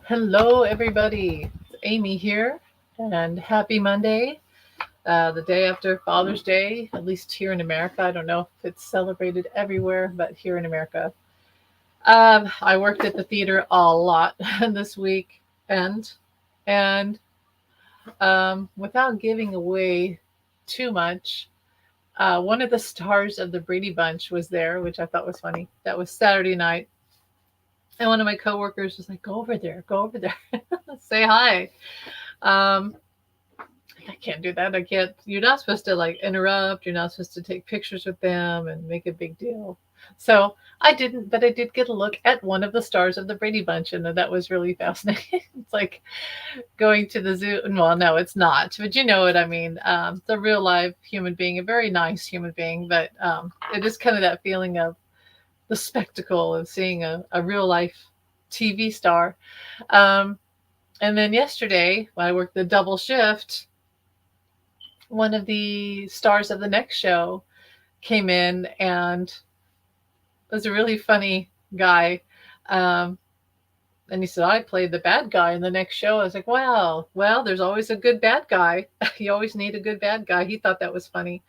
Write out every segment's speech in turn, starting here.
Hello, everybody. It's Amy here, and happy Monday, the day after Father's Day, at least here in America. I don't know if it's celebrated everywhere, but here in America. I worked at the theater a lot this week, and without giving away too much, one of the stars of the Brady Bunch was there, which I thought was funny. That was Saturday night, and one of my coworkers was like, go over there, say hi." Um, I can't do that. I can't. You're not supposed to like interrupt. You're not supposed to take pictures with them and make a big deal. So I didn't, but I did get a look at one of the stars of the Brady Bunch, and that was really fascinating. It's like going to the zoo. Well, no, it's not, but you know what I mean. The real live human being, a very nice human being, but it is kind of that feeling of the spectacle of seeing a real life TV star. Um, and then yesterday, when I worked the double shift, one of the stars of the next show came in and was a really funny guy. Um, and he said, I played the bad guy in the next show. I was like, wow, well, there's always a good bad guy. You always need a good bad guy. He thought that was funny.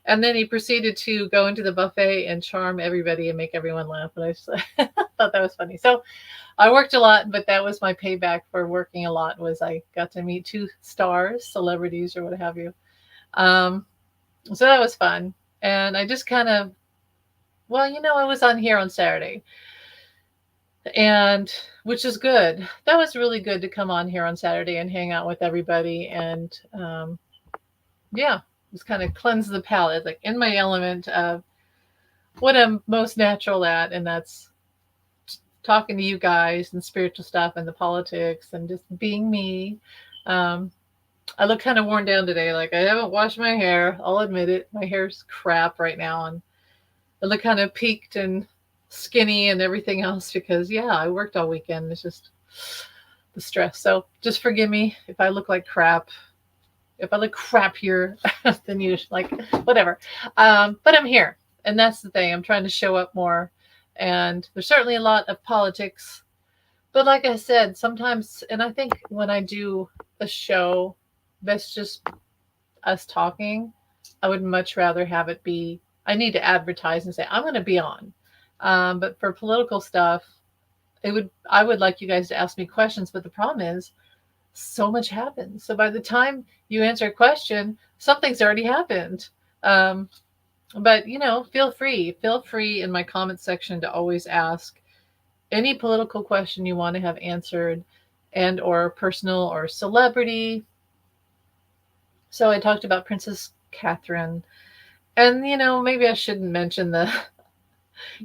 And then he proceeded to go into the buffet and charm everybody and make everyone laugh. And I just thought that was funny. So I worked a lot, but that was my payback for working a lot was I got to meet two stars, celebrities or what have you. Um, so that was fun. And I just kind of, well, I was on here on Saturday, and which is good. That was really good to come on here on Saturday and hang out with everybody. And yeah, just kind of cleanse the palate, like in my element of what I'm most natural at. And that's talking to you guys and spiritual stuff and the politics and just being me. Um, I look kind of worn down today. Like I haven't washed my hair. I'll admit it. My hair's crap right now, and I look kind of peaked and skinny and everything else because yeah, I worked all weekend. It's just the stress. So just forgive me if I look like crap. If I look crappier than usual, like whatever. But I'm here, and that's the thing. I'm trying to show up more, and there's certainly a lot of politics. But like I said, sometimes, and I think when I do a show that's just us talking, I would much rather have it be. I need to advertise and say I'm going to be on. But for political stuff, it would. I would like you guys to ask me questions. But the problem is, so much happens. So by the time you answer a question, something's already happened. Um, but feel free in my comment section to always ask any political question you want to have answered, and or personal or celebrity. So I talked about Princess Catherine, and maybe I shouldn't mention the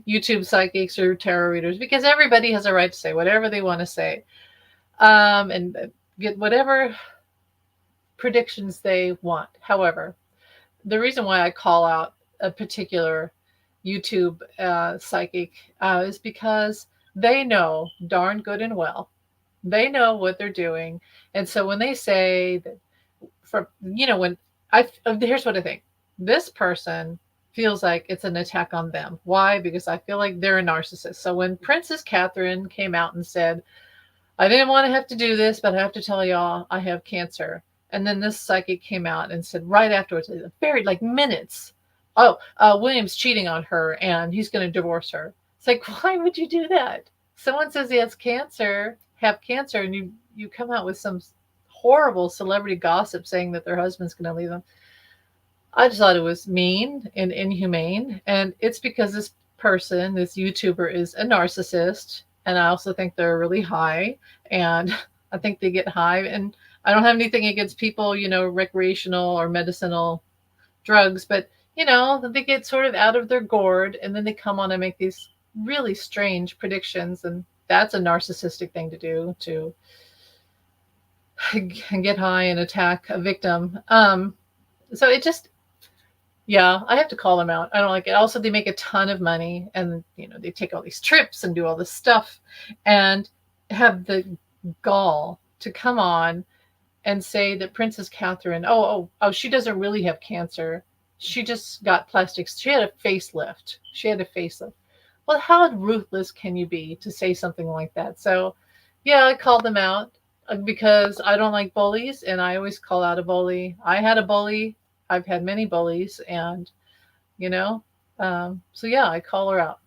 YouTube psychics or tarot readers because everybody has a right to say whatever they want to say, and get whatever predictions they want. However, the reason why I call out a particular YouTube psychic is because they know darn good and well. They know what they're doing, and so when they say that, from when here's what I think: this person feels like it's an attack on them. Why? Because I feel like they're a narcissist. So when Princess Catherine came out and said, I didn't want to have to do this, but I have to tell y'all I have cancer. And then this psychic came out and said right afterwards, very like minutes, oh, William's cheating on her and he's going to divorce her. It's like, why would you do that? Someone says he has cancer, have cancer, and you come out with some horrible celebrity gossip saying that their husband's going to leave them. I just thought it was mean and inhumane. And it's because this person, this YouTuber, is a narcissist. And I also think they're really high. And I think they get high. And I don't have anything against people, recreational or medicinal drugs, but, they get sort of out of their gourd and then they come on and make these really strange predictions. And that's a narcissistic thing to do, to get high and attack a victim. So it just, yeah, I have to call them out. I don't like it. Also, they make a ton of money and, they take all these trips and do all this stuff and have the gall to come on and say that Princess Catherine, she doesn't really have cancer. She just got plastics. She had a facelift. She had a facelift. Well, how ruthless can you be to say something like that? So, Yeah, I called them out because I don't like bullies, and I always call out a bully. I had a bully. I've had many bullies, and you know, so yeah, I call her out.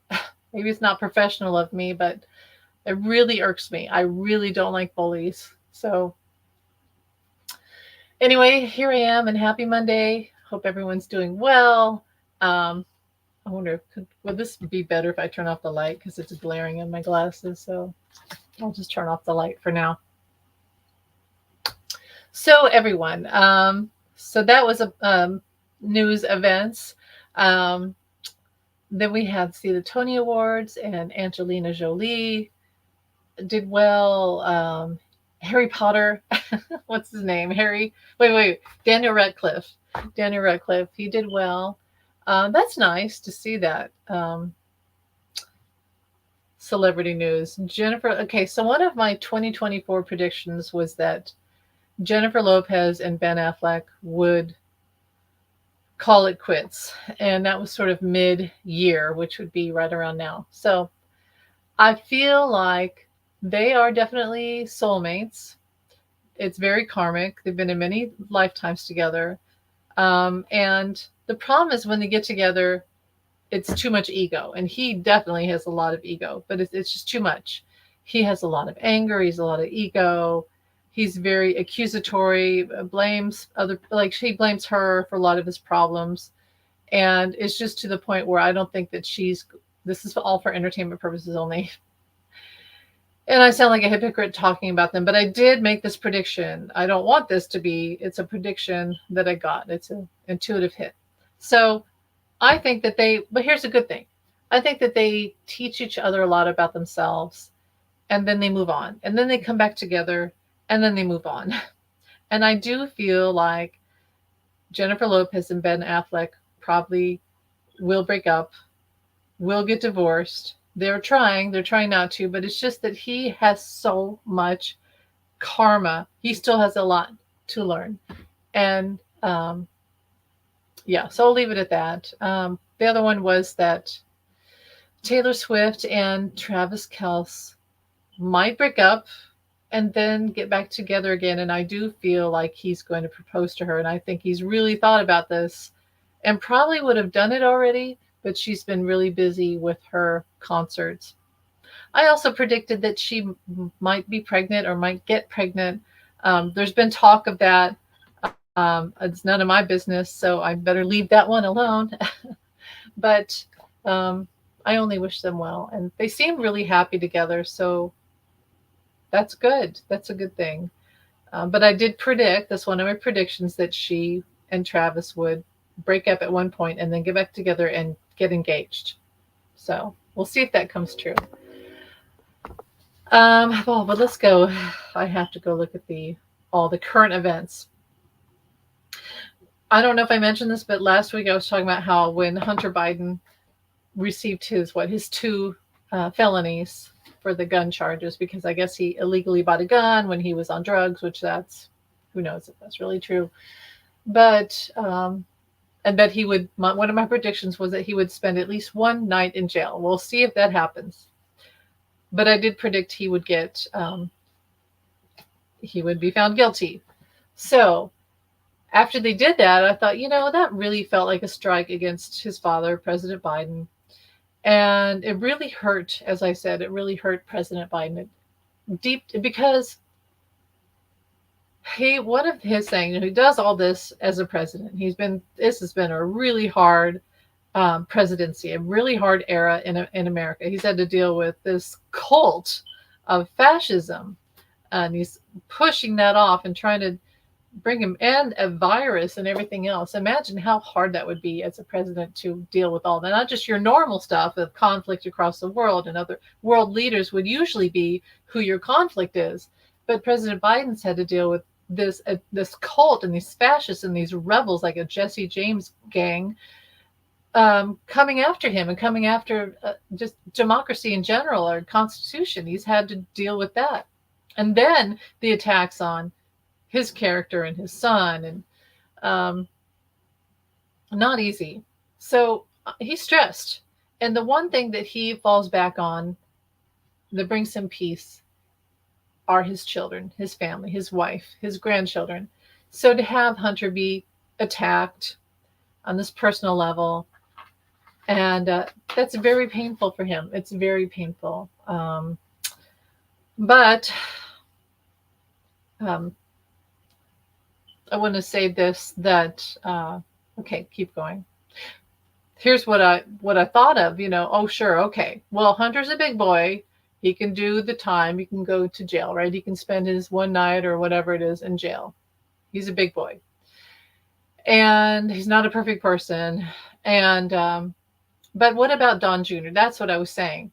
Maybe it's not professional of me, but it really irks me. I really don't like bullies. So anyway, here I am, and happy Monday. Hope everyone's doing well. Um, I wonder, would this be better if I turn off the light because it's glaring in my glasses? So I'll just turn off the light for now. So everyone, so that was a news events. Um, then we had the Tony Awards, and Angelina Jolie did well. Harry Potter, what's his name? Wait, Daniel Radcliffe. Daniel Radcliffe, he did well. That's nice to see that. Celebrity news. Jennifer, okay, so one of my 2024 predictions was that Jennifer Lopez and Ben Affleck would call it quits. And that was sort of mid year, which would be right around now. So I feel like they are definitely soulmates. It's very karmic. They've been in many lifetimes together. And the problem is when they get together, it's too much ego. And he definitely has a lot of ego, but it's just too much. He has a lot of anger. He's a lot of ego. He's very accusatory, blames other, like she blames her for a lot of his problems. And it's just to the point where I don't think that this is all for entertainment purposes only. And I sound like a hypocrite talking about them, but I did make this prediction. I don't want this to be, it's a prediction that I got. It's an intuitive hit. So I think that but here's a good thing. I think that they teach each other a lot about themselves, and then they move on, and then they come back together, and then they move on. And I do feel like Jennifer Lopez and Ben Affleck probably will break up, will get divorced. They're trying not to, but it's just that he has so much karma. He still has a lot to learn. And yeah, so I'll leave it at that. The other one was that Taylor Swift and Travis Kelce might break up and then get back together again. And I do feel like he's going to propose to her. And I think he's really thought about this and probably would have done it already, but she's been really busy with her concerts. I also predicted that she might be pregnant or might get pregnant. There's been talk of that. It's none of my business, so I better leave that one alone. But I only wish them well. And they seem really happy together, so that's good. That's a good thing. But I did predict, that's one of my predictions, that she and Travis would break up at one point and then get back together and get engaged. So we'll see if that comes true. Well, but let's go. I have to go look at all the current events. I don't know if I mentioned this, but last week I was talking about how when Hunter Biden received his two felonies for the gun charges, because I guess he illegally bought a gun when he was on drugs, which who knows if that's really true. But and that one of my predictions was that he would spend at least one night in jail. We'll see if that happens. But I did predict he would be found guilty. So after they did that, I thought, that really felt like a strike against his father, President Biden. And it really hurt, as I said, it really hurt President Biden deep, because one of his saying, he does all this as a president. This has been a really hard presidency, a really hard era in America. He's had to deal with this cult of fascism, and he's pushing that off and trying to bring him, and a virus and everything else. Imagine how hard that would be as a president to deal with all that. Not just your normal stuff of conflict across the world, and other world leaders would usually be who your conflict is. But President Biden's had to deal with this cult and these fascists and these rebels like a Jesse James gang coming after him and coming after just democracy in general, our Constitution. He's had to deal with that. And then the attacks on his character and his son, and not easy. So he's stressed. And the one thing that he falls back on that brings him peace are his children, his family, his wife, his grandchildren. So to have Hunter be attacked on this personal level, and that's very painful for him. It's very painful. But I want to say this, that okay, keep going. Here's what I thought of. Oh sure, okay. Well, Hunter's a big boy. He can do the time. He can go to jail, right? He can spend his one night or whatever it is in jail. He's a big boy, and he's not a perfect person. And but what about Don Jr.? That's what I was saying.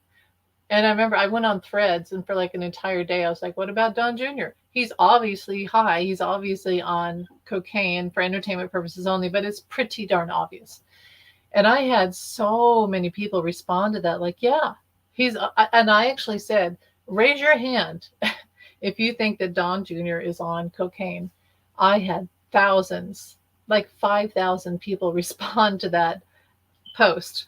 And I remember I went on Threads, and for like an entire day, I was like, what about Don Jr.? He's obviously high. He's obviously on cocaine for entertainment purposes only, but it's pretty darn obvious. And I had so many people respond to that, like, yeah, and I actually said, raise your hand if you think that Don Jr. is on cocaine. I had thousands, like 5,000 people respond to that post.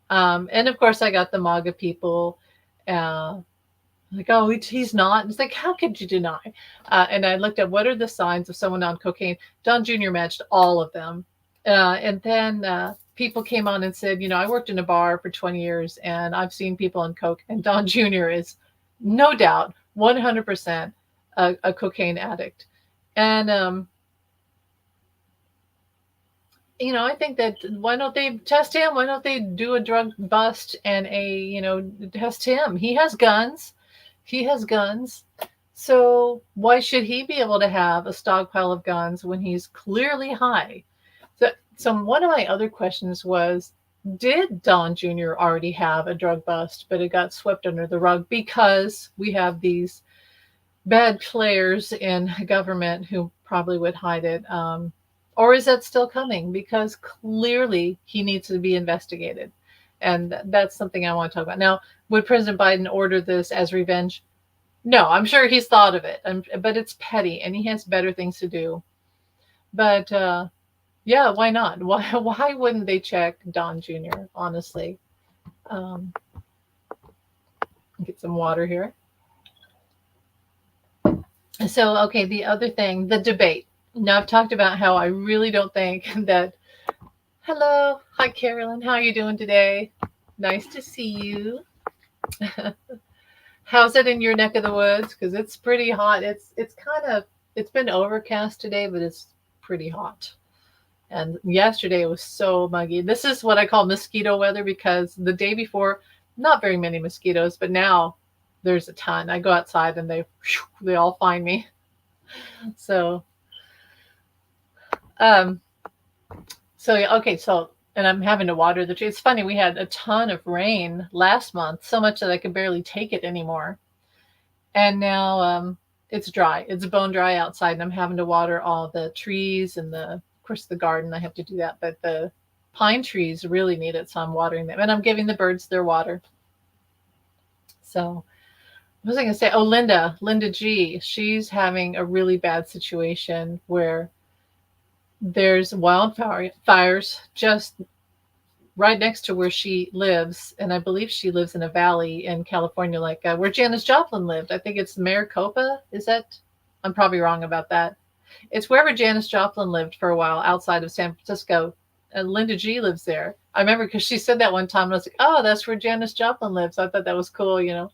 And of course, I got the MAGA people like, oh, he's not. It's like, how could you deny? And I looked at what are the signs of someone on cocaine. Don Jr. matched all of them. And then people came on and said, I worked in a bar for 20 years and I've seen people on coke, and Don Jr. is no doubt 100% a cocaine addict. And I think that why don't they test him? Why don't they do a drug bust and test him? He has guns. So why should he be able to have a stockpile of guns when he's clearly high? So one of my other questions was, did Don Jr. already have a drug bust, but it got swept under the rug because we have these bad players in government who probably would hide it? Or is that still coming? Because clearly he needs to be investigated. And that's something I want to talk about. Now, would President Biden order this as revenge? No, I'm sure he's thought of it, but it's petty and he has better things to do. But yeah, why not? Why wouldn't they check Don Jr., honestly? Get some water here. So, okay, the other thing, the debate. Now, I've talked about how I really don't think that. Hello. Hi, Carolyn. How are you doing today? Nice to see you. How's it in your neck of the woods? Because it's pretty hot. It's been overcast today, but it's pretty hot. And yesterday it was so muggy. This is what I call mosquito weather, because the day before, not very many mosquitoes, but now there's a ton. I go outside and they all find me. So, okay, and I'm having to water the tree. It's funny, we had a ton of rain last month, so much that I could barely take it anymore. And now it's dry. It's bone dry outside, and I'm having to water all the trees and of course the garden. I have to do that, but the pine trees really need it, so I'm watering them, and I'm giving the birds their water. So what was I going to say? Oh, Linda G. She's having a really bad situation where there's wildfires just right next to where she lives. And I believe she lives in a valley in California, like where Janis Joplin lived. I think it's Maricopa. Is that? I'm probably wrong about that. It's wherever Janis Joplin lived for a while outside of San Francisco. And Linda G lives there. I remember because she said that one time. And I was like, oh, that's where Janis Joplin lives. I thought that was cool,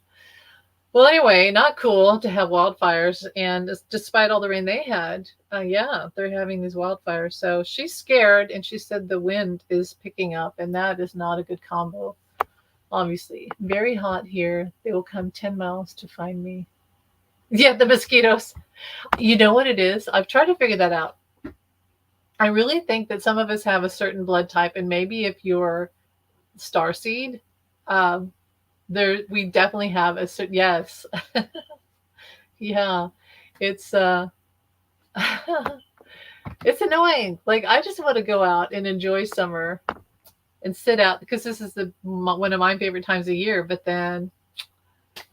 Well, anyway, not cool to have wildfires. And despite all the rain they had, yeah, they're having these wildfires. So she's scared, and she said the wind is picking up, and that is not a good combo. Obviously, very hot here. They will come 10 miles to find me. Yeah, the mosquitoes. You know what it is? I've tried to figure that out. I really think that some of us have a certain blood type, and maybe if you're starseed, we definitely have a certain, yes. Yeah, it's it's annoying. Like, I just want to go out and enjoy summer and sit out, because this is one of my favorite times of year. But then,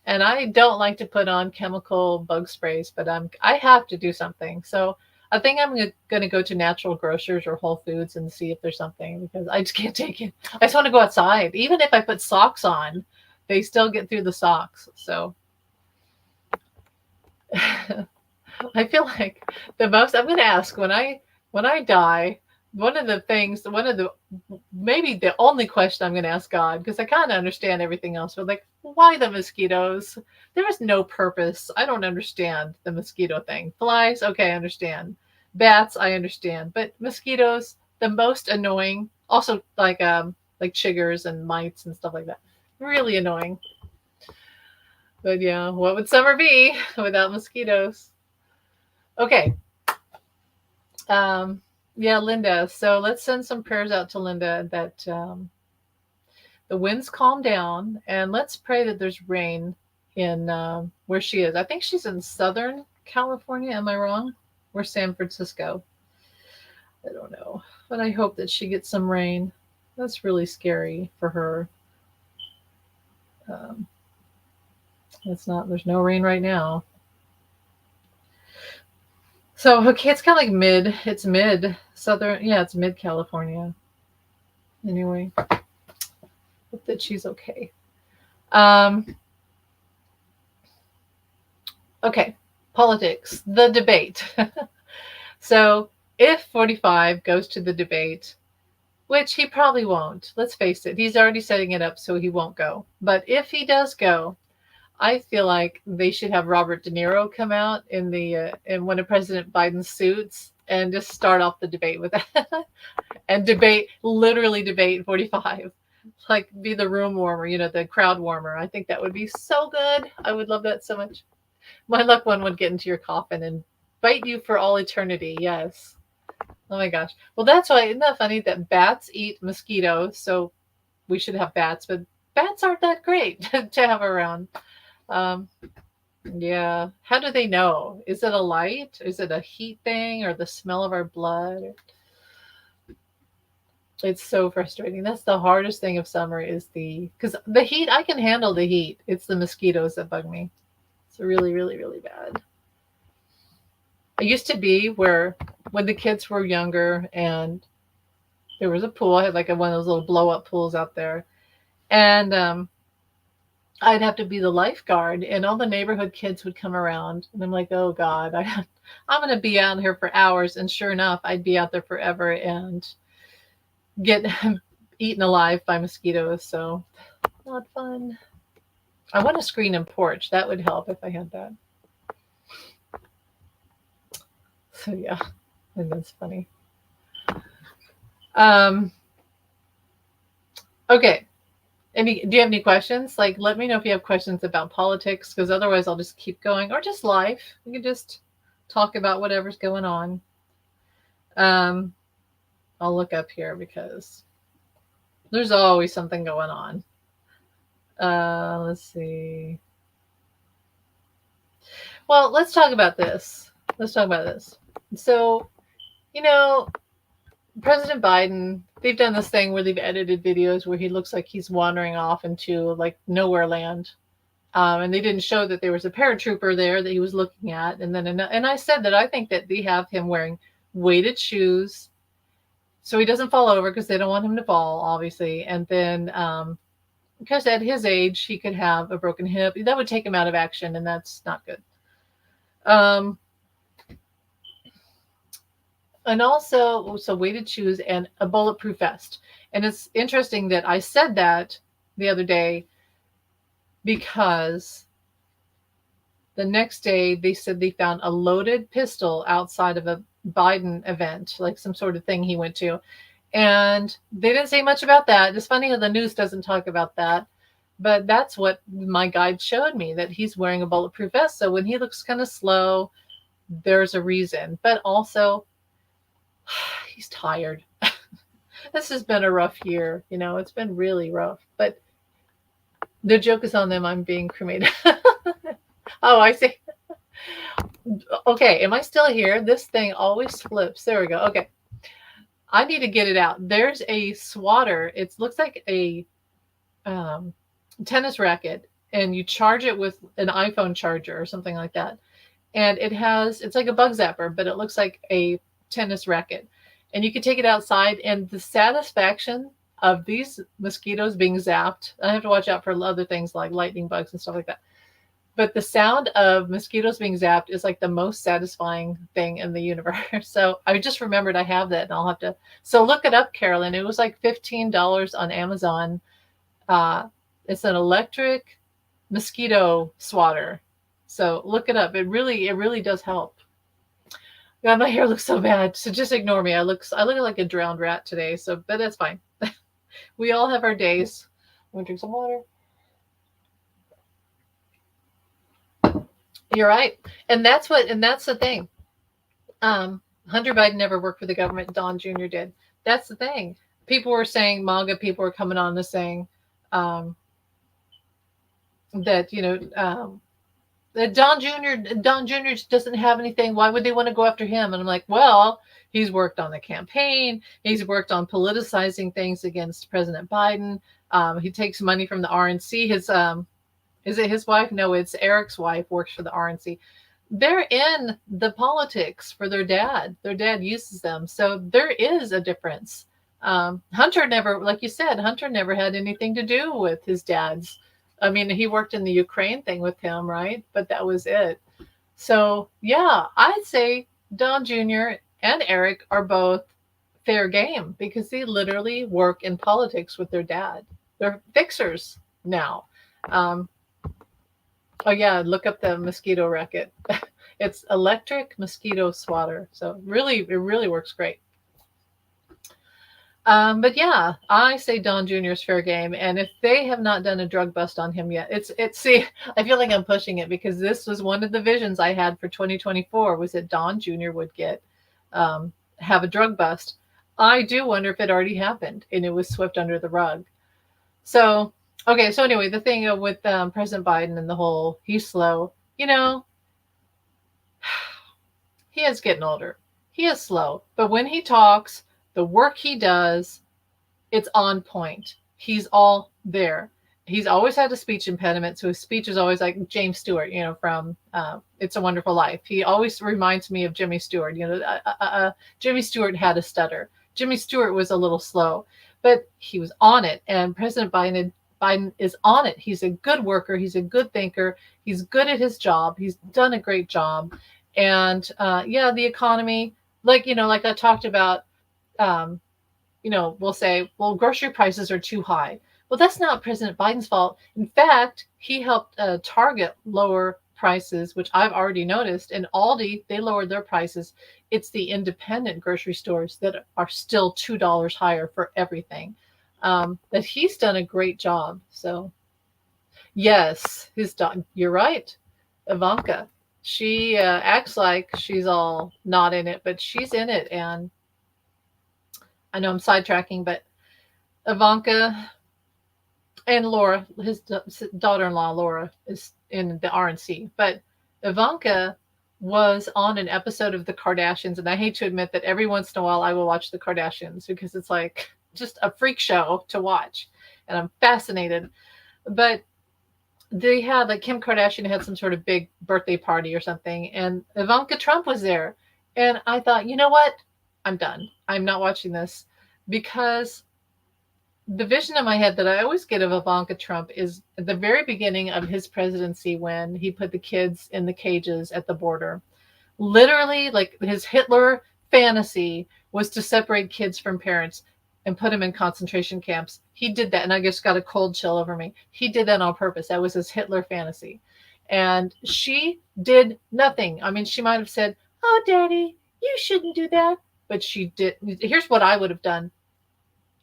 and I don't like to put on chemical bug sprays, but I have to do something. So I think I'm going to go to Natural Grocers or Whole Foods and see if there's something, because I just can't take it. I just want to go outside. Even if I put socks on, they still get through the socks. So I feel like the most I'm going to ask when I die, one of the things, one of the maybe the only question I'm going to ask God, because I kind of understand everything else, but like, why the mosquitoes? There is no purpose. I don't understand the mosquito thing. Flies, okay, I understand. Bats, I understand, but mosquitoes, the most annoying. Also, like chiggers and mites and stuff like that, really annoying. But yeah, what would summer be without mosquitoes? Okay. Um, yeah, Linda. So let's send some prayers out to Linda that the winds calm down, and let's pray that there's rain in where she is. I think she's in Southern California. Am I wrong? Or San Francisco? I don't know, but I hope that she gets some rain. That's really scary for her. Um, it's not. There's no rain right now. So okay, it's kind of like mid. It's mid southern. Yeah, it's mid California. Anyway, hope that she's okay. Um, okay, politics. The debate. So if 45 goes to the debate, which he probably won't, let's face it, he's already setting it up so he won't go. But if he does go, I feel like they should have Robert De Niro come out in the in one of President Biden's suits and just start off the debate with that and literally debate 45. Like be the room warmer, the crowd warmer. I think that would be so good. I would love that so much. My luck one would get into your coffin and bite you for all eternity. Yes. Oh my gosh. Well, that's why, isn't that funny that bats eat mosquitoes? So we should have bats, but bats aren't that great to have around. Um, yeah. How do they know? Is it a light? Is it a heat thing or the smell of our blood? It's so frustrating. That's the hardest thing of summer is because the heat, I can handle the heat. It's the mosquitoes that bug me. It's really, really, really bad. It used to be where when the kids were younger and there was a pool, I had like one of those little blow up pools out there. And I'd have to be the lifeguard, and all the neighborhood kids would come around. And I'm like, oh God, I'm going to be out here for hours. And sure enough, I'd be out there forever and get eaten alive by mosquitoes. So not fun. I want a screen and porch. That would help if I had that. So yeah, and that's funny. Um, okay. Do you have any questions? Like, let me know if you have questions about politics, because otherwise I'll just keep going, or just life. We can just talk about whatever's going on. Um, I'll look up here because there's always something going on. Let's see. Well, let's talk about this. So, you know, President Biden, they've done this thing where they've edited videos where he looks like he's wandering off into like nowhere land. And they didn't show that there was a paratrooper there that he was looking at. And then, and I said that I think that they have him wearing weighted shoes so he doesn't fall over because they don't want him to fall, obviously. And then, because at his age, he could have a broken hip. That would take him out of action, and that's not good. Um, and also, so weighted shoes and a bulletproof vest. And it's interesting that I said that the other day because the next day they said they found a loaded pistol outside of a Biden event, like some sort of thing he went to. And they didn't say much about that. It's funny how the news doesn't talk about that. But that's what my guide showed me, that he's wearing a bulletproof vest. So when he looks kind of slow, there's a reason. But also, he's tired. This has been a rough year. It's been really rough. But the joke is on them. I'm being cremated. Oh, I see. Okay, am I still here? This thing always flips. There we go. Okay. I need to get it out. There's a swatter. It looks like a tennis racket, and you charge it with an iPhone charger or something like that. And it's like a bug zapper, but it looks like a tennis racket. And you can take it outside, and the satisfaction of these mosquitoes being zapped, I have to watch out for other things like lightning bugs and stuff like that. But the sound of mosquitoes being zapped is like the most satisfying thing in the universe. So I just remembered I have that, and I'll have to. So look it up, Carolyn. It was like $15 on Amazon. Uh, it's an electric mosquito swatter. So look it up. It really does help. God, my hair looks so bad. So just ignore me. I look like a drowned rat today. So, but that's fine. We all have our days. I'm gonna drink some water. You're right, and that's the thing. Hunter Biden never worked for the government. Don Jr. did. That's the thing. People were saying MAGA. People were coming on to saying um, that that Don Jr. doesn't have anything. Why would they want to go after him? And I'm like, well, he's worked on the campaign. He's worked on politicizing things against President Biden. He takes money from the RNC. Is it his wife? No, it's Eric's wife works for the RNC. They're in the politics for their dad. Their dad uses them. So there is a difference. Hunter never, like you said, Hunter never had anything to do with his dad's. I mean, he worked in the Ukraine thing with him, right? But that was it. So, yeah, I'd say Don Jr. and Eric are both fair game because they literally work in politics with their dad. They're fixers now. Um, Oh yeah, look up the mosquito racket. It's electric mosquito swatter. So really, it really works great. But yeah, I say Don Jr. is fair game, and if they have not done a drug bust on him yet, it's. See, I feel like I'm pushing it because this was one of the visions I had for 2024 was that Don Jr. would have a drug bust. I do wonder if it already happened and it was swept under the rug. So, okay, so anyway, the thing with President Biden and the whole he's slow, he is getting older. He is slow, but when he talks, the work he does, it's on point. He's all there. He's always had a speech impediment, so his speech is always like James Stewart, from It's a Wonderful Life. He always reminds me of Jimmy Stewart. Jimmy Stewart had a stutter. Jimmy Stewart was a little slow, but he was on it. And President Biden is on it. He's a good worker. He's a good thinker. He's good at his job. He's done a great job. And yeah, the economy, like I talked about, um, we'll say, well, grocery prices are too high. Well, that's not President Biden's fault. In fact, he helped Target lower prices, which I've already noticed. And Aldi, they lowered their prices. It's the independent grocery stores that are still $2 higher for everything. But he's done a great job. So, yes, you're right. Ivanka, she acts like she's all not in it, but she's in it. And I know I'm sidetracking, but Ivanka and Laura, his daughter-in-law Laura, is in the RNC. But Ivanka was on an episode of The Kardashians, and I hate to admit that every once in a while I will watch The Kardashians because it's like just a freak show to watch, and I'm fascinated. But they had, like, Kim Kardashian had some sort of big birthday party or something, and Ivanka Trump was there. And I thought, you know what? I'm done. I'm not watching this because the vision in my head that I always get of Ivanka Trump is at the very beginning of his presidency when he put the kids in the cages at the border. Literally, like his Hitler fantasy was to separate kids from parents and put them in concentration camps. He did that, and I just got a cold chill over me. He did that on purpose. That was his Hitler fantasy. And she did nothing. I mean, she might have said, "Oh, Daddy, you shouldn't do that." But she did. Here's what I would have done.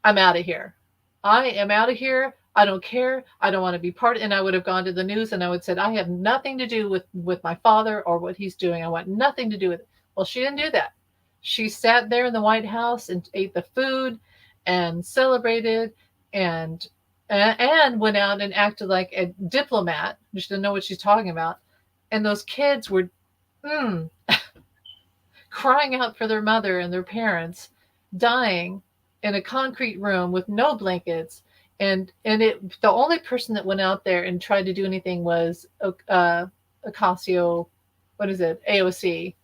I'm out of here. I am out of here. I don't care. I don't want to be part of it. And I would have gone to the news and I would have said, I have nothing to do with my father or what he's doing. I want nothing to do with it. Well, she didn't do that. She sat there in the White House and ate the food and celebrated and went out and acted like a diplomat. She didn't know what she's talking about. And those kids were crying out for their mother and their parents, dying in a concrete room with no blankets. The only person that went out there and tried to do anything was Ocasio, what is it, AOC,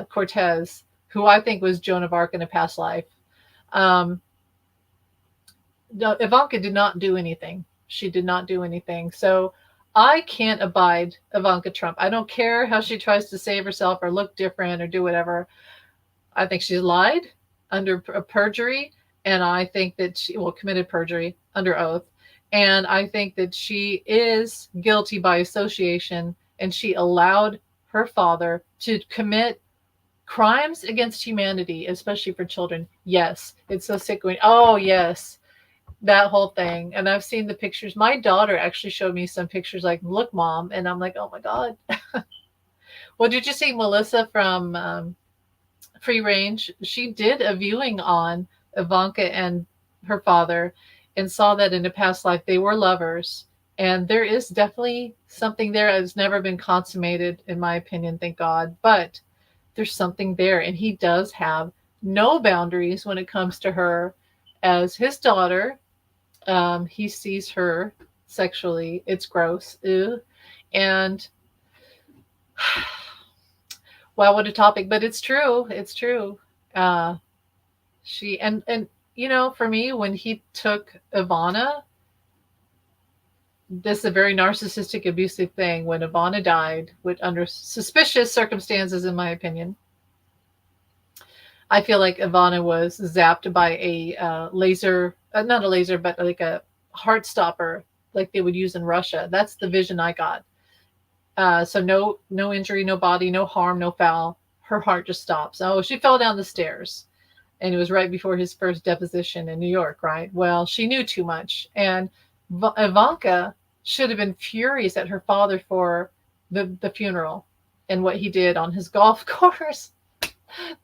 Cortez, who I think was Joan of Arc in a past life. No, Ivanka did not do anything. She did not do anything. So I can't abide Ivanka Trump. I don't care how she tries to save herself or look different or do whatever. I think she's lied under perjury, and I think that she committed perjury under oath, and I think that she is guilty by association, and she allowed her father to commit crimes against humanity, especially for children. Yes, it's so sick when oh yes, that whole thing. And I've seen the pictures. My daughter actually showed me some pictures like, look, mom, and I'm like, oh my god. Well, did you see Melissa from Free Range? She did a viewing on Ivanka and her father and saw that in a past life they were lovers. And there is definitely something there that has never been consummated, in my opinion, thank God. But there's something there. And he does have no boundaries when it comes to her as his daughter. He sees her sexually. It's gross. Ew. And wow, what a topic, but it's true. It's true. Uh, she and for me, when he took Ivana, this is a very narcissistic, abusive thing. When Ivana died, with under suspicious circumstances, in my opinion, I feel like Ivana was zapped by a laser, not a laser, but like a heart stopper, like they would use in Russia. That's the vision I got. So no injury, no body, no harm, no foul. Her heart just stops. Oh, she fell down the stairs, and it was right before his first deposition in New York, right? Well, she knew too much, and Ivanka should have been furious at her father for the funeral and what he did on his golf course.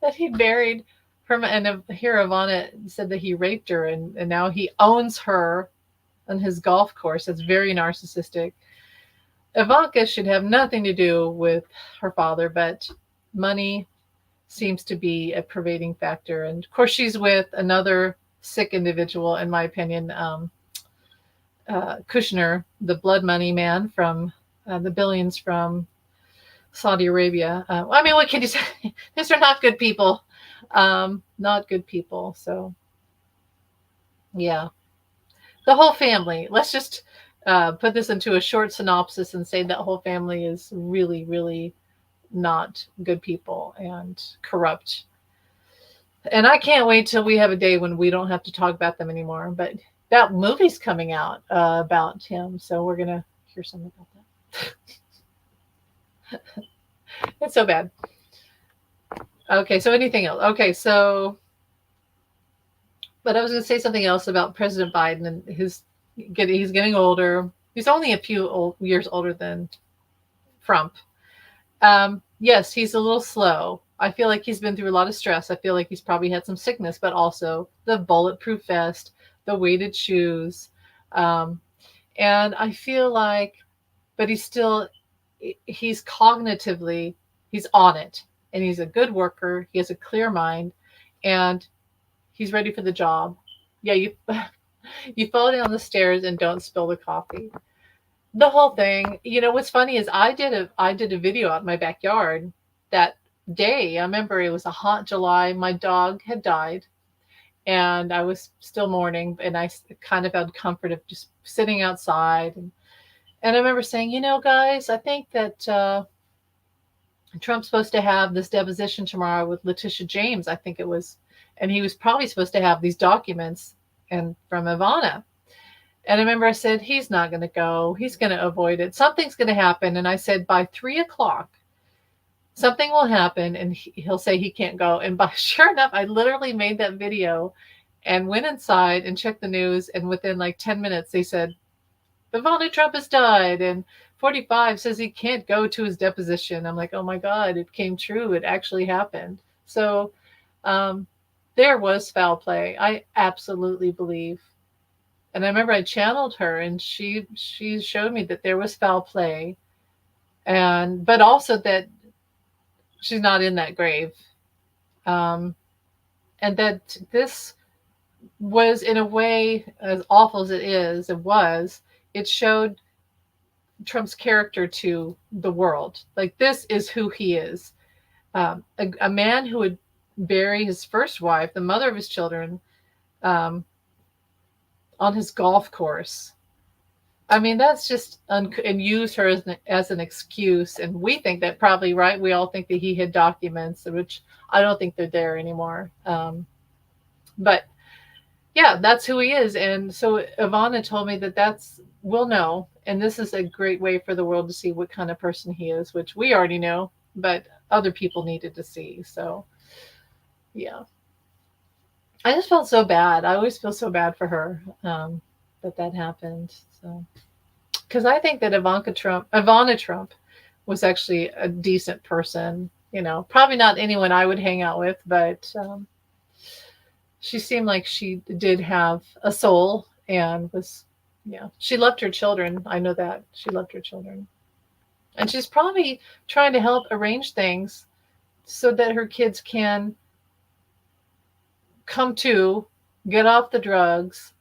That he buried her, and here Ivana said that he raped her, and now he owns her on his golf course. That's very narcissistic. Ivanka should have nothing to do with her father, but money seems to be a pervading factor. And of course, she's with another sick individual, in my opinion, Kushner, the blood money man from the billions from Saudi Arabia. I mean, what can you say? These are not good people. Not good people. So, yeah. The whole family. Let's just put this into a short synopsis and say that whole family is really, really not good people and corrupt. And I can't wait till we have a day when we don't have to talk about them anymore. But that movie's coming out about him. So we're going to hear something about that. It's so bad. Okay, so anything else? Okay, so, but I was going to say something else about President Biden and he's getting older. He's only a few years older than Trump. Yes, he's a little slow. I feel like he's been through a lot of stress. I feel like he's probably had some sickness, but also the bulletproof vest, the weighted shoes. Um, and I feel like, but he's cognitively, he's on it, and he's a good worker. He has a clear mind, and he's ready for the job. Yeah, you you fall down the stairs and don't spill the coffee. The whole thing. What's funny is I did a video out in my backyard that day. I remember it was a hot July. My dog had died, and I was still mourning, and I kind of had comfort of just sitting outside. And I remember saying, guys, I think that Trump's supposed to have this deposition tomorrow with Letitia James, I think it was, and he was probably supposed to have these documents and from Ivana. And I remember I said, he's not going to go. He's going to avoid it. Something's going to happen. And I said, by 3:00, something will happen and he'll say he can't go. And sure enough, I literally made that video and went inside and checked the news. And within like 10 minutes, they said, Ivana Trump has died. And 45 says he can't go to his deposition. I'm like, oh my God, it came true. It actually happened. So there was foul play. I absolutely believe. And I remember I channeled her, and she showed me that there was foul play, but also that she's not in that grave, and that this was, in a way, as awful as it showed Trump's character to the world. Like, this is who he is, a man who would bury his first wife, the mother of his children, on his golf course. I mean, that's just and use her as an excuse. And we think that probably, right? We all think that he hid documents, which I don't think they're there anymore. But yeah, that's who he is. And so Ivana told me that we'll know. And this is a great way for the world to see what kind of person he is, which we already know, but other people needed to see. So yeah, I just felt so bad. I always feel so bad for her that happened. So because I think that Ivana Trump was actually a decent person. You know, probably not anyone I would hang out with, but she seemed like she did have a soul and was, yeah, she loved her children. I know that she loved her children, and she's probably trying to help arrange things so that her kids can come to, get off the drugs,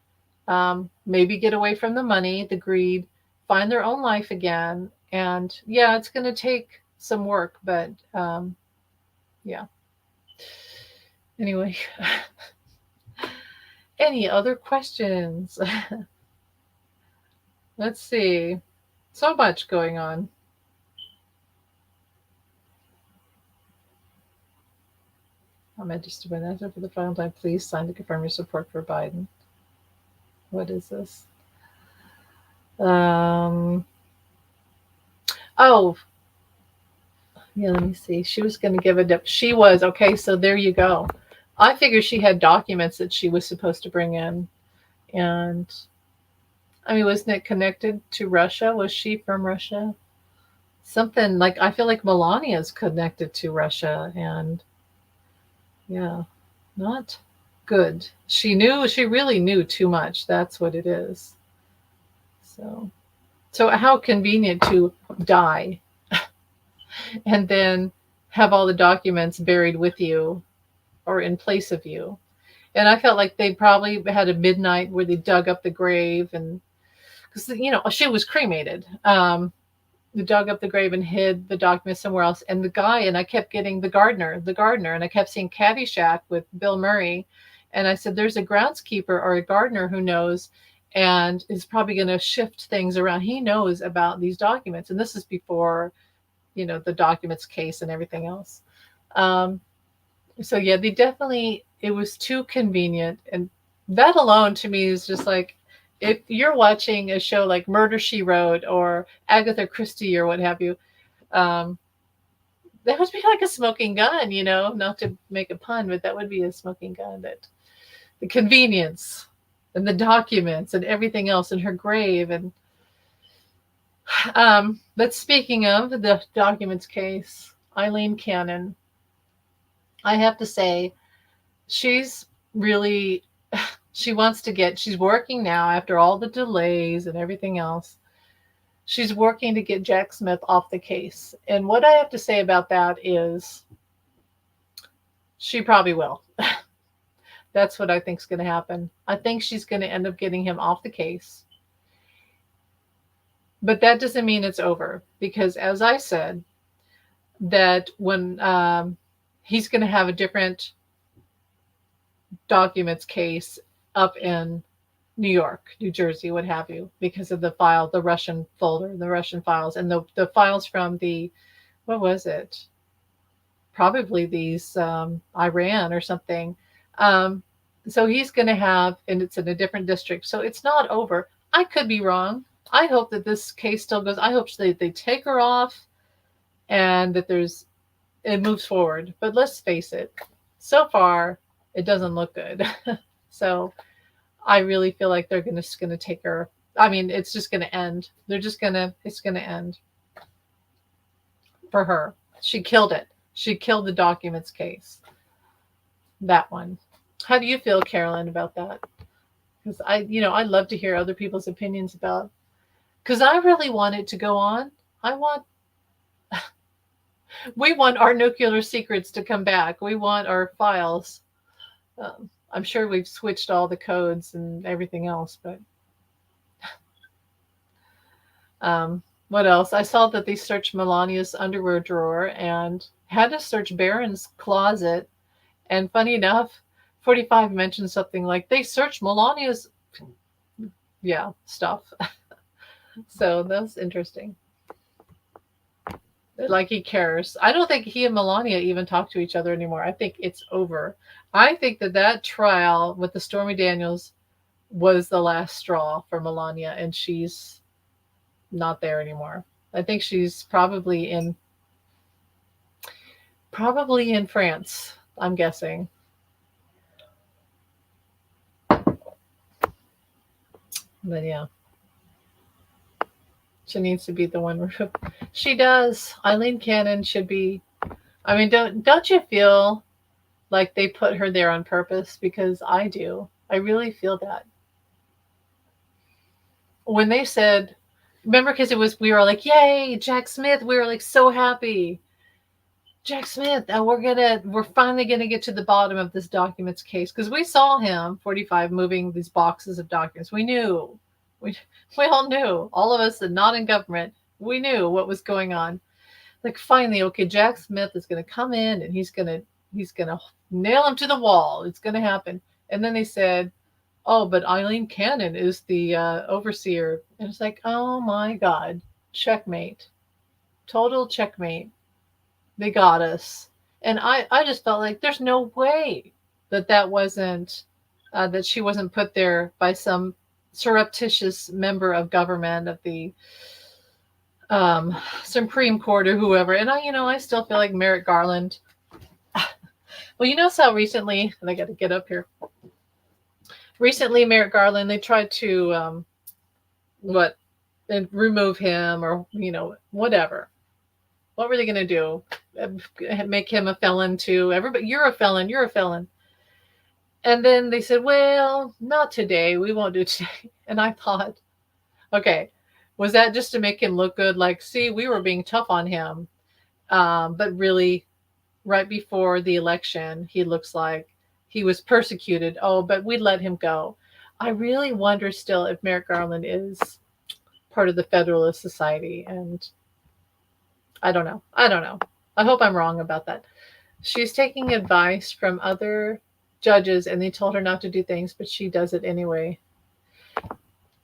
maybe get away from the money, the greed, find their own life again. And yeah, it's going to take some work, but yeah. Anyway, any other questions? Let's see. So much going on. I'm interested in that. For the final time, please sign to confirm your support for Biden. What is this? Um, oh, yeah, let me see. She was going to give a dip. She was. Okay, so there you go. I figured she had documents that she was supposed to bring in. And I mean, wasn't it connected to Russia? Was she from Russia? Something like, I feel like Melania is connected to Russia. And yeah, not good. She really knew too much. That's what it is. So, so how convenient to die and then have all the documents buried with you or in place of you. And I felt like they probably had a midnight where they dug up the grave, and because she was cremated. They dug up the grave and hid the documents somewhere else. And the guy, and I kept getting the gardener, and I kept seeing Caddyshack with Bill Murray, and I said, "There's a groundskeeper or a gardener who knows." And is probably going to shift things around. He knows about these documents, and this is before, the documents case and everything else. Um, so yeah, they definitely, it was too convenient, and that alone to me is just like, if you're watching a show like Murder She Wrote or Agatha Christie or what have you, um, that would be like a smoking gun, not to make a pun, but that would be a smoking gun. That the convenience and the documents and everything else in her grave. And but speaking of the documents case, Eileen Cannon, I have to say, she's really, she's working now after all the delays and everything else. She's working to get Jack Smith off the case. And what I have to say about that is she probably will. That's what I think is going to happen. I think she's going to end up getting him off the case. But that doesn't mean it's over, because as I said, that when he's going to have a different documents case up in New York, New Jersey, what have you, because of the Russian folder, the Russian files, and the files from what was it? Probably these Iran or something. Um, so he's going to have, and it's in a different district. So it's not over. I could be wrong. I hope that this case still goes. I hope they take her off and that it moves forward. But let's face it, so far it doesn't look good. So I really feel like they're just gonna take her. I mean, it's just gonna end. It's gonna end for her. She killed it. She killed the documents case. That one. How do you feel, Carolyn, about that? Because I'd love to hear other people's opinions about. Because I really want it to go on. We want our nuclear secrets to come back. We want our files. I'm sure we've switched all the codes and everything else, but what else? I saw that they searched Melania's underwear drawer and had to search Barron's closet. And funny enough, 45 mentioned something like they searched Melania's, stuff. So that's interesting. Like he cares. I don't think he and Melania even talk to each other anymore. I think it's over. I think that that trial with the Stormy Daniels was the last straw for Melania, and she's not there anymore. I think she's probably in France. I'm guessing, but yeah, she needs to be the one removed. She does. Eileen Cannon should be. I mean, don't you feel like they put her there on purpose? Because I do. I really feel that when they said, remember, because it was we were like, yay, Jack Smith. We were like so happy. Jack Smith, we're finally gonna get to the bottom of this documents case because we saw him 45 moving these boxes of documents. We knew, we we all knew, all of us that not in government, we knew what was going on. Like finally, okay, Jack Smith is gonna come in and he's gonna nail him to the wall. It's gonna happen. And then they said, oh, but Eileen Cannon is the overseer, and it's like, oh my God, checkmate, total checkmate. They got us. And I just felt like there's no way that that wasn't, that she wasn't put there by some surreptitious member of government of the Supreme Court or whoever. And I still feel like Merrick Garland. Well, you know how recently, and I got to get up here. Recently, Merrick Garland, they tried to, what, and remove him or, whatever. What were they going to do? Make him a felon too? Everybody, you're a felon. You're a felon. And then they said, well, not today. We won't do it today. And I thought, okay, was that just to make him look good? Like, see, we were being tough on him. But really, right before the election, he looks like he was persecuted. Oh, but we let him go. I really wonder still if Merrick Garland is part of the Federalist Society. And I don't know. I don't know. I hope I'm wrong about that. She's taking advice from other judges and they told her not to do things, but she does it anyway.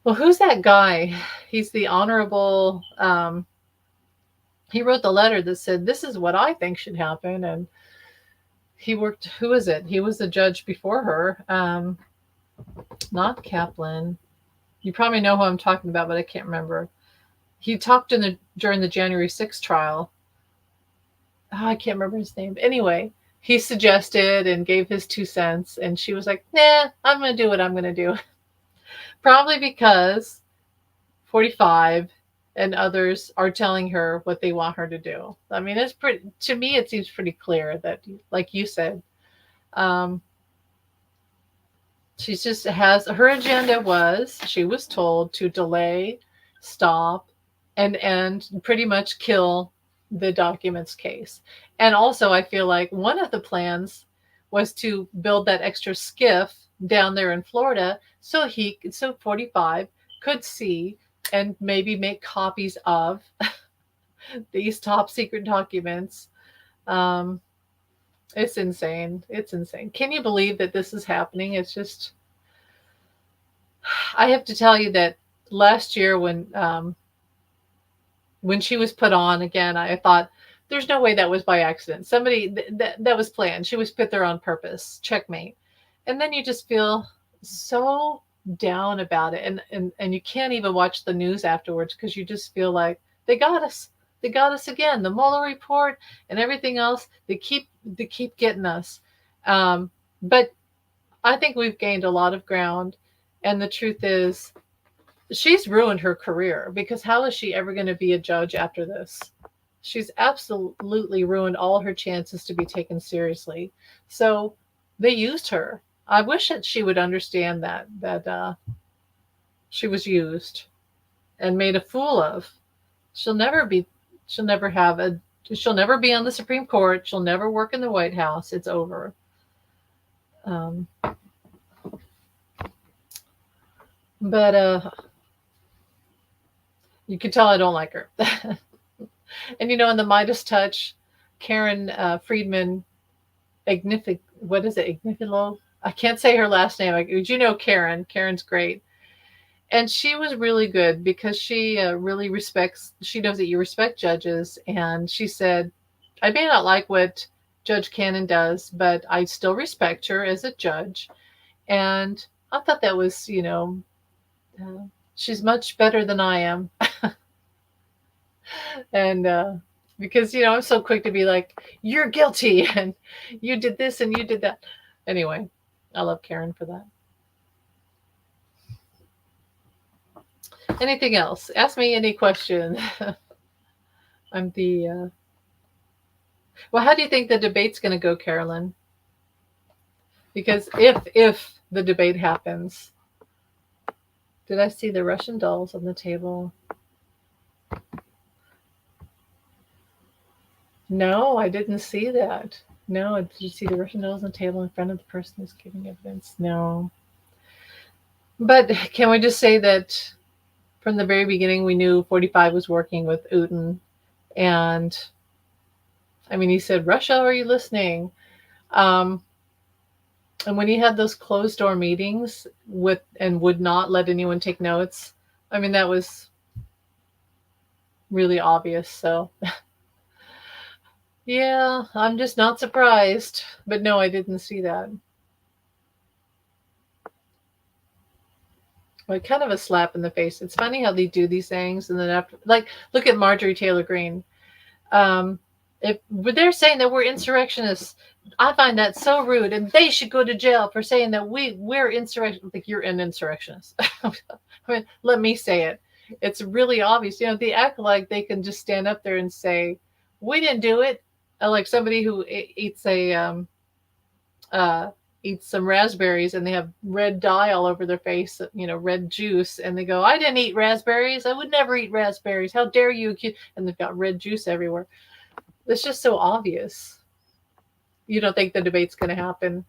Well, who's that guy? He's the honorable, he wrote the letter that said, this is what I think should happen. And he worked, who is it? He was the judge before her. Not Kaplan. You probably know who I'm talking about, but I can't remember. He talked during the January 6th trial. Oh, I can't remember his name. Anyway, he suggested and gave his 2 cents, and she was like, nah, I'm going to do what I'm going to do. Probably because 45 and others are telling her what they want her to do. I mean, to me, it seems pretty clear that, like you said, she just has, her agenda was, she was told to delay, stop, and pretty much kill the documents case. And also, I feel like one of the plans was to build that extra skiff down there in Florida so 45 could see and maybe make copies of these top secret documents. Um, it's insane. It's insane. Can you believe that this is happening? It's just, I have to tell you that last year when she was put on again, I thought there's no way that was by accident. Somebody that was planned. She was put there on purpose. Checkmate. And then you just feel so down about it, and you can't even watch the news afterwards because you just feel like they got us. They got us again. The Mueller report and everything else. They keep getting us. But I think we've gained a lot of ground, and the truth is, she's ruined her career because how is she ever going to be a judge after this? She's absolutely ruined all her chances to be taken seriously. So they used her. I wish that she would understand that she was used and made a fool of. She'll never be. She'll never have a. She'll never be on the Supreme Court. She'll never work in the White House. It's over. Um, but you can tell I don't like her. And in the Midas Touch, Karen Friedman, what is it? Ignifilo? I can't say her last name. Karen. Karen's great. And she was really good because she really respects, she knows that you respect judges. And she said, I may not like what Judge Cannon does, but I still respect her as a judge. And I thought that was, uh, she's much better than I am. And because, I'm so quick to be like, you're guilty and you did this and you did that. Anyway, I love Karen for that. Anything else? Ask me any question. I'm the. Well, how do you think the debate's going to go, Carolyn? Because if the debate happens, did I see the Russian dolls on the table? No, I didn't see that. No, did you see the Russian dolls on the table in front of the person who's giving evidence? No. But can we just say that from the very beginning, we knew 45 was working with Putin. And I mean, he said, Russia, are you listening? And when he had those closed door meetings with and would not let anyone take notes, I mean, that was really obvious. So, yeah, I'm just not surprised. But no, I didn't see that. Like, kind of a slap in the face. It's funny how they do these things. And then after, like, look at Marjorie Taylor Greene. If they're saying that we're insurrectionists, I find that so rude, and they should go to jail for saying that we're insurrection. Like, you're an insurrectionist. I mean, let me say it. It's really obvious. They act like they can just stand up there and say, "We didn't do it." Like somebody who eats eats some raspberries and they have red dye all over their face, red juice, and they go, "I didn't eat raspberries. I would never eat raspberries. How dare you?" And they've got red juice everywhere. It's just so obvious. You don't think the debate's going to happen.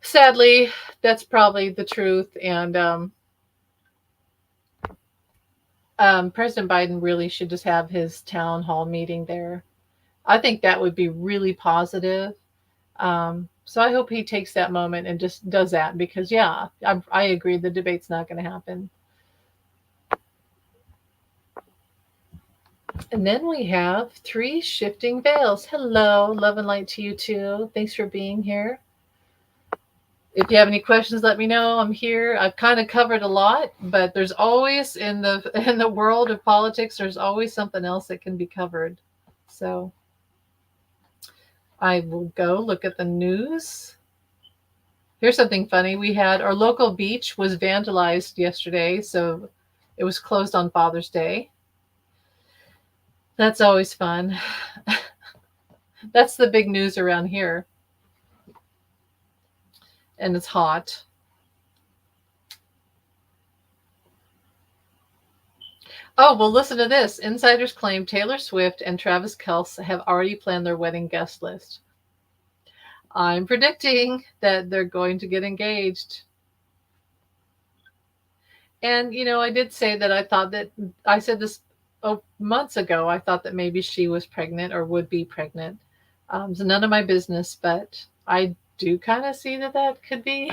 Sadly, that's probably the truth. And President Biden really should just have his town hall meeting there. I think that would be really positive. So I hope he takes that moment and just does that because, yeah, I agree the debate's not going to happen. And then we have 3 Shifting Veils. Hello, love and light to you too. Thanks for being here. If you have any questions, let me know. I'm here. I've kind of covered a lot, but there's always in the world of politics, there's always something else that can be covered. So I will go look at the news. Here's something funny. We had our local beach was vandalized yesterday, so it was closed on Father's Day. That's always fun. That's the big news around here. And it's hot. Oh, well, listen to this. Insiders claim Taylor Swift and Travis Kelce have already planned their wedding guest list. I'm predicting that they're going to get engaged. And, I did say that I said this months ago, I thought that maybe she was pregnant or would be pregnant. It's none of my business, but I do kind of see that could be.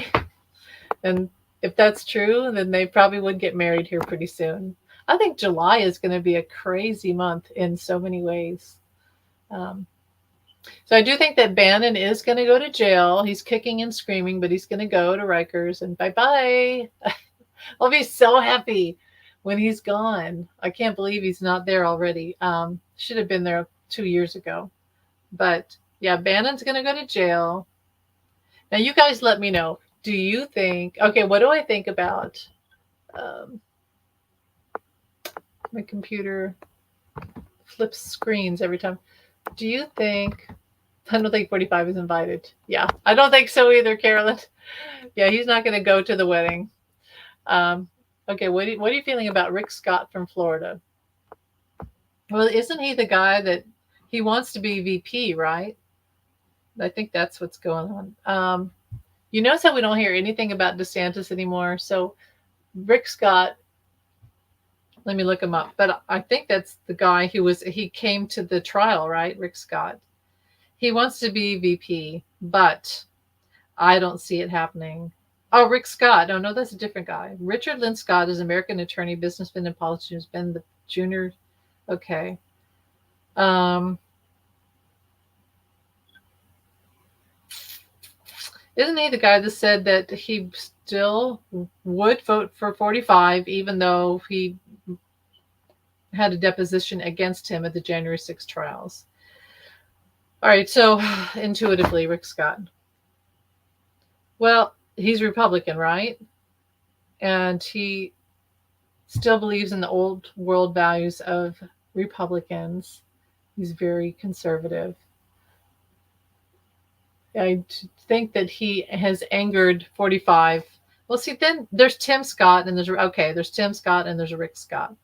And if that's true, then they probably would get married here pretty soon. I think July is going to be a crazy month in so many ways. So I do think that Bannon is going to go to jail. He's kicking and screaming, but he's going to go to Rikers and bye-bye. I'll be so happy when he's gone. I can't believe he's not there already. Should have been there 2 years ago. But yeah, Bannon's going to go to jail. Now you guys let me know. Do you think, okay, what do I think about my computer flips screens every time. Do you think, I don't think 45 is invited. Yeah, I don't think so either, Carolyn. Yeah, he's not going to go to the wedding. Okay, what are you feeling about Rick Scott from Florida? Well, isn't he the guy that he wants to be VP, right? I think that's what's going on. You notice how we don't hear anything about DeSantis anymore. So Rick Scott, let me look him up. But I think that's the guy he came to the trial, right? Rick Scott. He wants to be VP, but I don't see it happening. Oh, Rick Scott. Oh, no, that's a different guy. Richard Lynn Scott is an American attorney, businessman, and politician who's been the junior. Okay. Um, isn't he the guy that said that he still would vote for 45 even though he had a deposition against him at the January 6th trials? All right, so intuitively, Rick Scott. Well, he's Republican, right? And he still believes in the old world values of Republicans. He's very conservative. I think that he has angered 45. Well, see, then there's Tim Scott and there's Tim Scott and there's Rick Scott.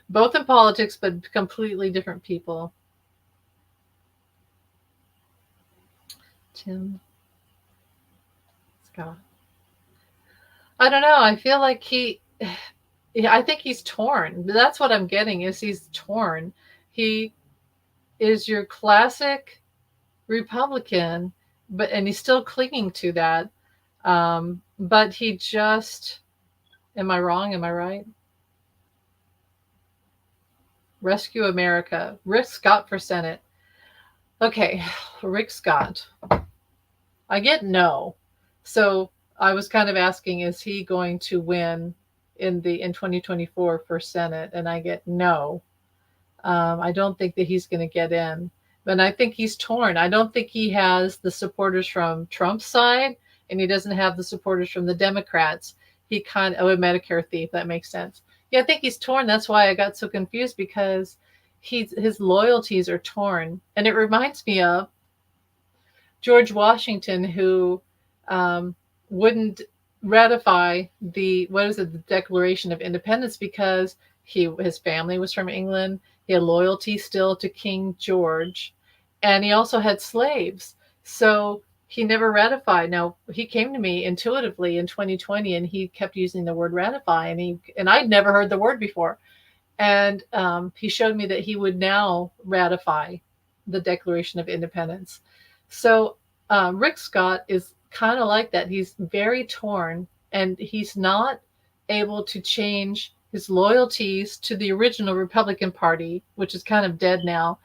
Both in politics, but completely different people. Tim Scott. I don't know. I feel like I think he's torn. That's what I'm getting is he's torn. He is your classic Republican, and he's still clinging to that. But he just, am I wrong? Am I right? Rescue America. Rick Scott for Senate. Okay, Rick Scott. I get no. So I was kind of asking, is he going to win in 2024 for Senate? And I get no. I don't think that he's going to get in. But I think he's torn. I don't think he has the supporters from Trump's side, and he doesn't have the supporters from the Democrats. He kind of a Medicare thief. That makes sense. Yeah, I think he's torn. That's why I got so confused because his loyalties are torn, and it reminds me of George Washington, who wouldn't ratify the Declaration of Independence because his family was from England. He had loyalty still to King George, and he also had slaves. So he never ratified. Now he came to me intuitively in 2020, and he kept using the word ratify, and I'd never heard the word before. And he showed me that he would now ratify the Declaration of Independence. So Rick Scott is kind of like that. He's very torn, and he's not able to change his loyalties to the original Republican Party, which is kind of dead now,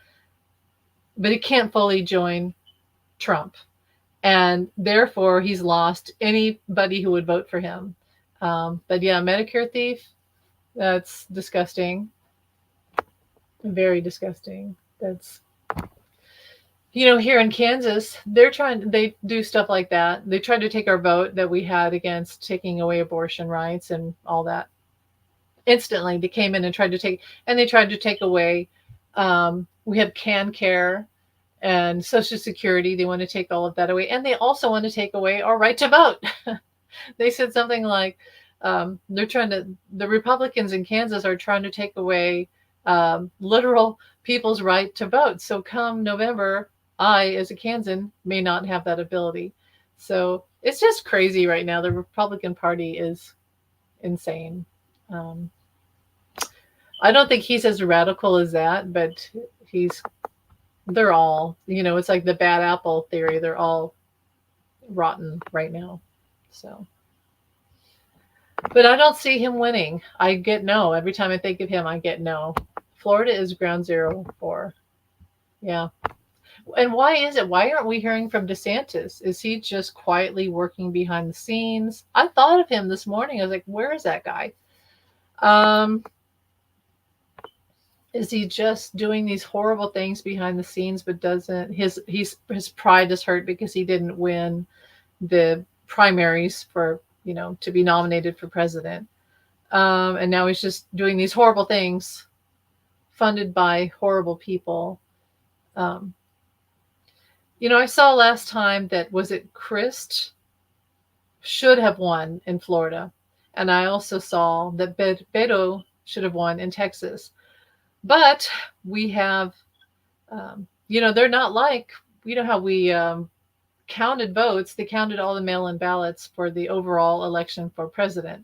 but he can't fully join Trump. And therefore, he's lost anybody who would vote for him. But yeah, Medicare thief, that's disgusting. Very disgusting. That's, here in Kansas, they do stuff like that. They tried to take our vote that we had against taking away abortion rights and all that. Instantly, they came in and tried to take away, we have CanCare and Social Security. They want to take all of that away. And they also want to take away our right to vote. They said something like, the Republicans in Kansas are trying to take away literal people's right to vote. So come November, I, as a Kansan, may not have that ability. So it's just crazy right now. The Republican Party is insane. I don't think he's as radical as that, but they're all, it's like the bad apple theory. They're all rotten right now. So, but I don't see him winning. I get no. Every time I think of him, I get no. Florida is ground zero for. Yeah. And why is it? Why aren't we hearing from DeSantis? Is he just quietly working behind the scenes? I thought of him this morning. I was like, where is that guy? Is he just doing these horrible things behind the scenes, but doesn't his pride is hurt because he didn't win the primaries for, to be nominated for president. And now he's just doing these horrible things funded by horrible people. I saw last time that, was it Crist should have won in Florida. And I also saw that Beto should have won in Texas. But we have, they're not like, how we counted votes. They counted all the mail-in ballots for the overall election for president.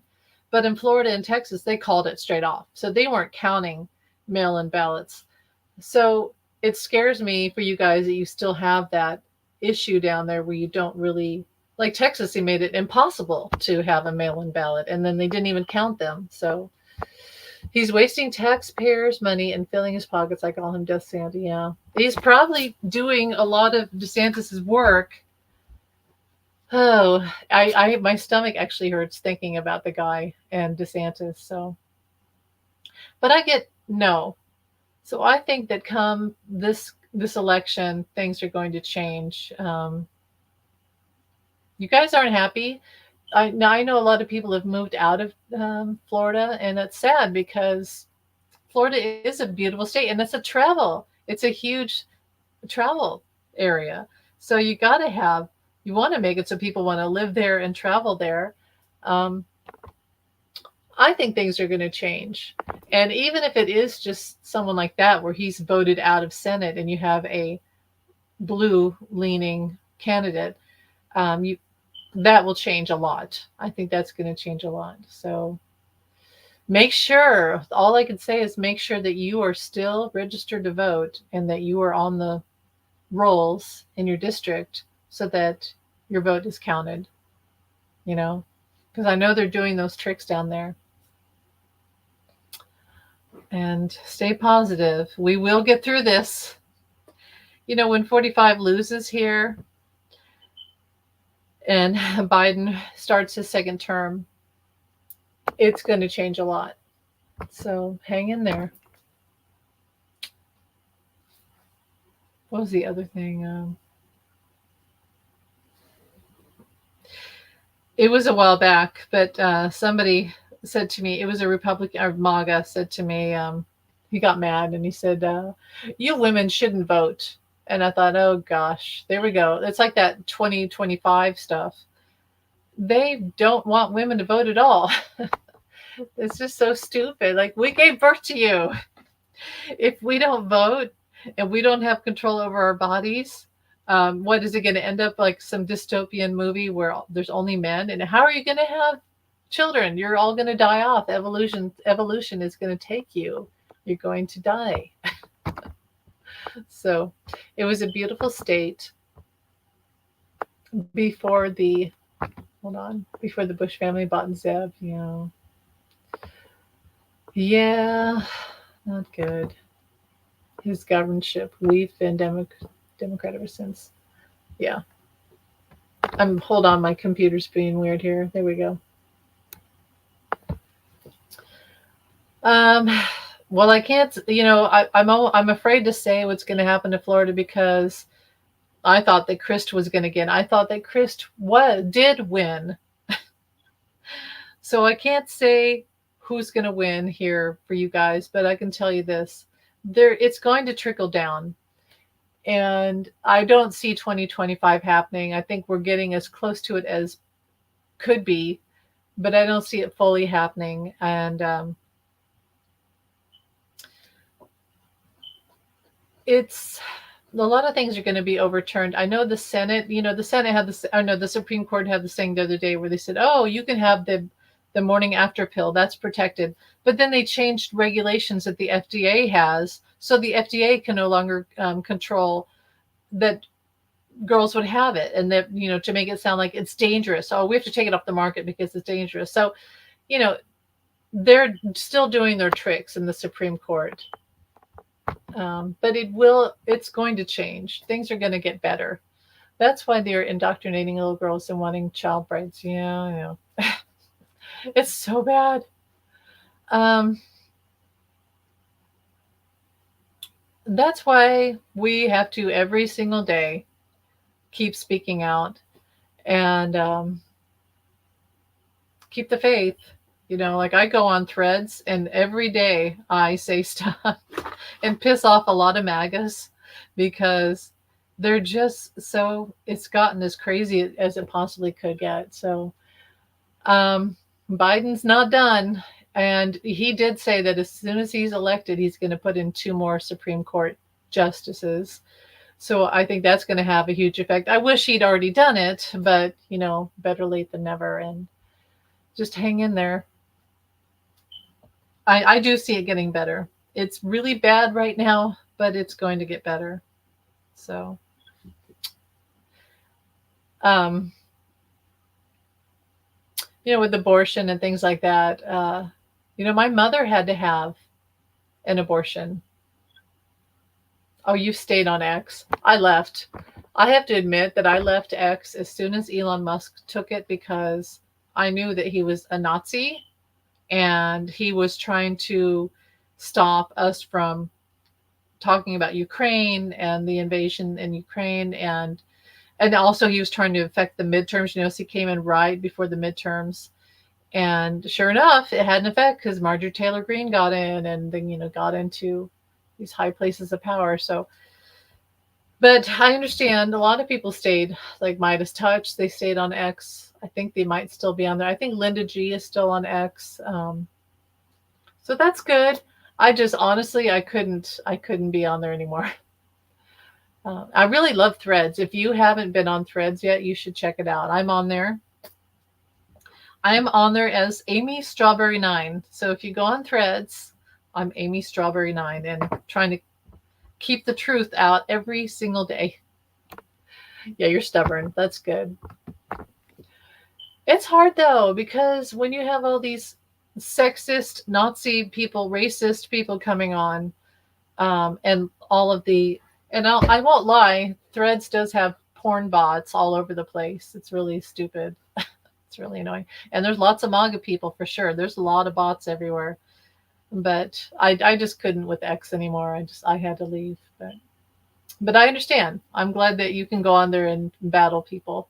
But in Florida and Texas, they called it straight off. So they weren't counting mail-in ballots. So it scares me for you guys that you still have that issue down there where you don't really like Texas, they made it impossible to have a mail-in ballot, and then they didn't even count them. So he's wasting taxpayers' money and filling his pockets. I call him Death Santa. Yeah, he's probably doing a lot of DeSantis's work. Oh, my stomach actually hurts thinking about the guy and DeSantis. So, but I get no. So I think that come this election, things are going to change. You guys aren't happy. I know a lot of people have moved out of Florida, and that's sad because Florida is a beautiful state, and it's a travel. It's a huge travel area. So you want to make it so people want to live there and travel there. Um, I think things are going to change. And even if it is just someone like that, where he's voted out of Senate and you have a blue leaning candidate, you that will change a lot. I think that's going to change a lot. So make sure, all I can say is make sure that you are still registered to vote and that you are on the rolls in your district so that your vote is counted, you know, because I know they're doing those tricks down there. And stay positive. We will get through this. You know, when 45 loses here and Biden starts his second term, it's going to change a lot. So hang in there. What was the other thing? It was a while back, but somebody said to me, it was a Republican, or MAGA said to me, he got mad and he said, you women shouldn't vote. And I thought, oh gosh, there we go. It's like that 2025 stuff. They don't want women to vote at all. It's just so stupid. Like, we gave birth to you. If we don't vote and we don't have control over our bodies, what is it going to end up like some dystopian movie where there's only men? And how are you going to have children? You're all going to die off. Evolution is going to take you. You're going to die. So it was a beautiful state before the before the Bush family bought Zeb. Yeah, not good. His governorship. We've been Democrat ever since. Yeah. Hold on, my computer's being weird here. There we go. Um, well, I can't. I'm afraid to say what's going to happen to Florida because I thought that Crist was going to get. I thought that Crist did win. So I can't say who's going to win here for you guys, but I can tell you this: it's going to trickle down. And I don't see 2025 happening. I think we're getting as close to it as could be, but I don't see it fully happening. And it's a lot of things are going to be overturned. I know the Senate, the Senate had this, I know the Supreme Court had this thing the other day where they said, oh, you can have the morning after pill, that's protected. But then they changed regulations that the FDA has. So the FDA can no longer control that girls would have it, and that, to make it sound like it's dangerous. Oh, we have to take it off the market because it's dangerous. So, they're still doing their tricks in the Supreme Court. But it's going to change. Things are going to get better. That's why they're indoctrinating little girls and wanting child brides. Yeah. It's so bad. That's why we have to every single day keep speaking out and keep the faith. Like I go on Threads and every day I say stuff and piss off a lot of MAGAs because they're just it's gotten as crazy as it possibly could get. So Biden's not done. And he did say that as soon as he's elected, he's going to put in 2 more Supreme Court justices. So I think that's going to have a huge effect. I wish he'd already done it, but, better late than never. And just hang in there. I do see it getting better. It's really bad right now, but it's going to get better. So, with abortion and things like that. My mother had to have an abortion. Oh, you stayed on X. I left. I have to admit that I left X as soon as Elon Musk took it because I knew that he was a Nazi and he was trying to stop us from talking about Ukraine and the invasion in Ukraine, and also he was trying to affect the midterms. So he came in right before the midterms, and sure enough, it had an effect because Marjorie Taylor Greene got in, and then got into these high places of power. So, but I understand a lot of people stayed, like Midas Touch. They stayed on X. I think they might still be on there. I think Linda G is still on X. So that's good. I just honestly, I couldn't be on there anymore. I really love Threads. If you haven't been on Threads yet, you should check it out. I'm on there. I'm on there as Amy Strawberry 9. So if you go on Threads, I'm Amy Strawberry 9 and trying to keep the truth out every single day. Yeah, you're stubborn. That's good. It's hard though, because when you have all these sexist, Nazi people, racist people coming on, and all of the, and I won't lie, Threads does have porn bots all over the place. It's really stupid. It's really annoying. And there's lots of MAGA people for sure. There's a lot of bots everywhere. But I just couldn't with X anymore. I had to leave. But I understand. I'm glad that you can go on there and battle people.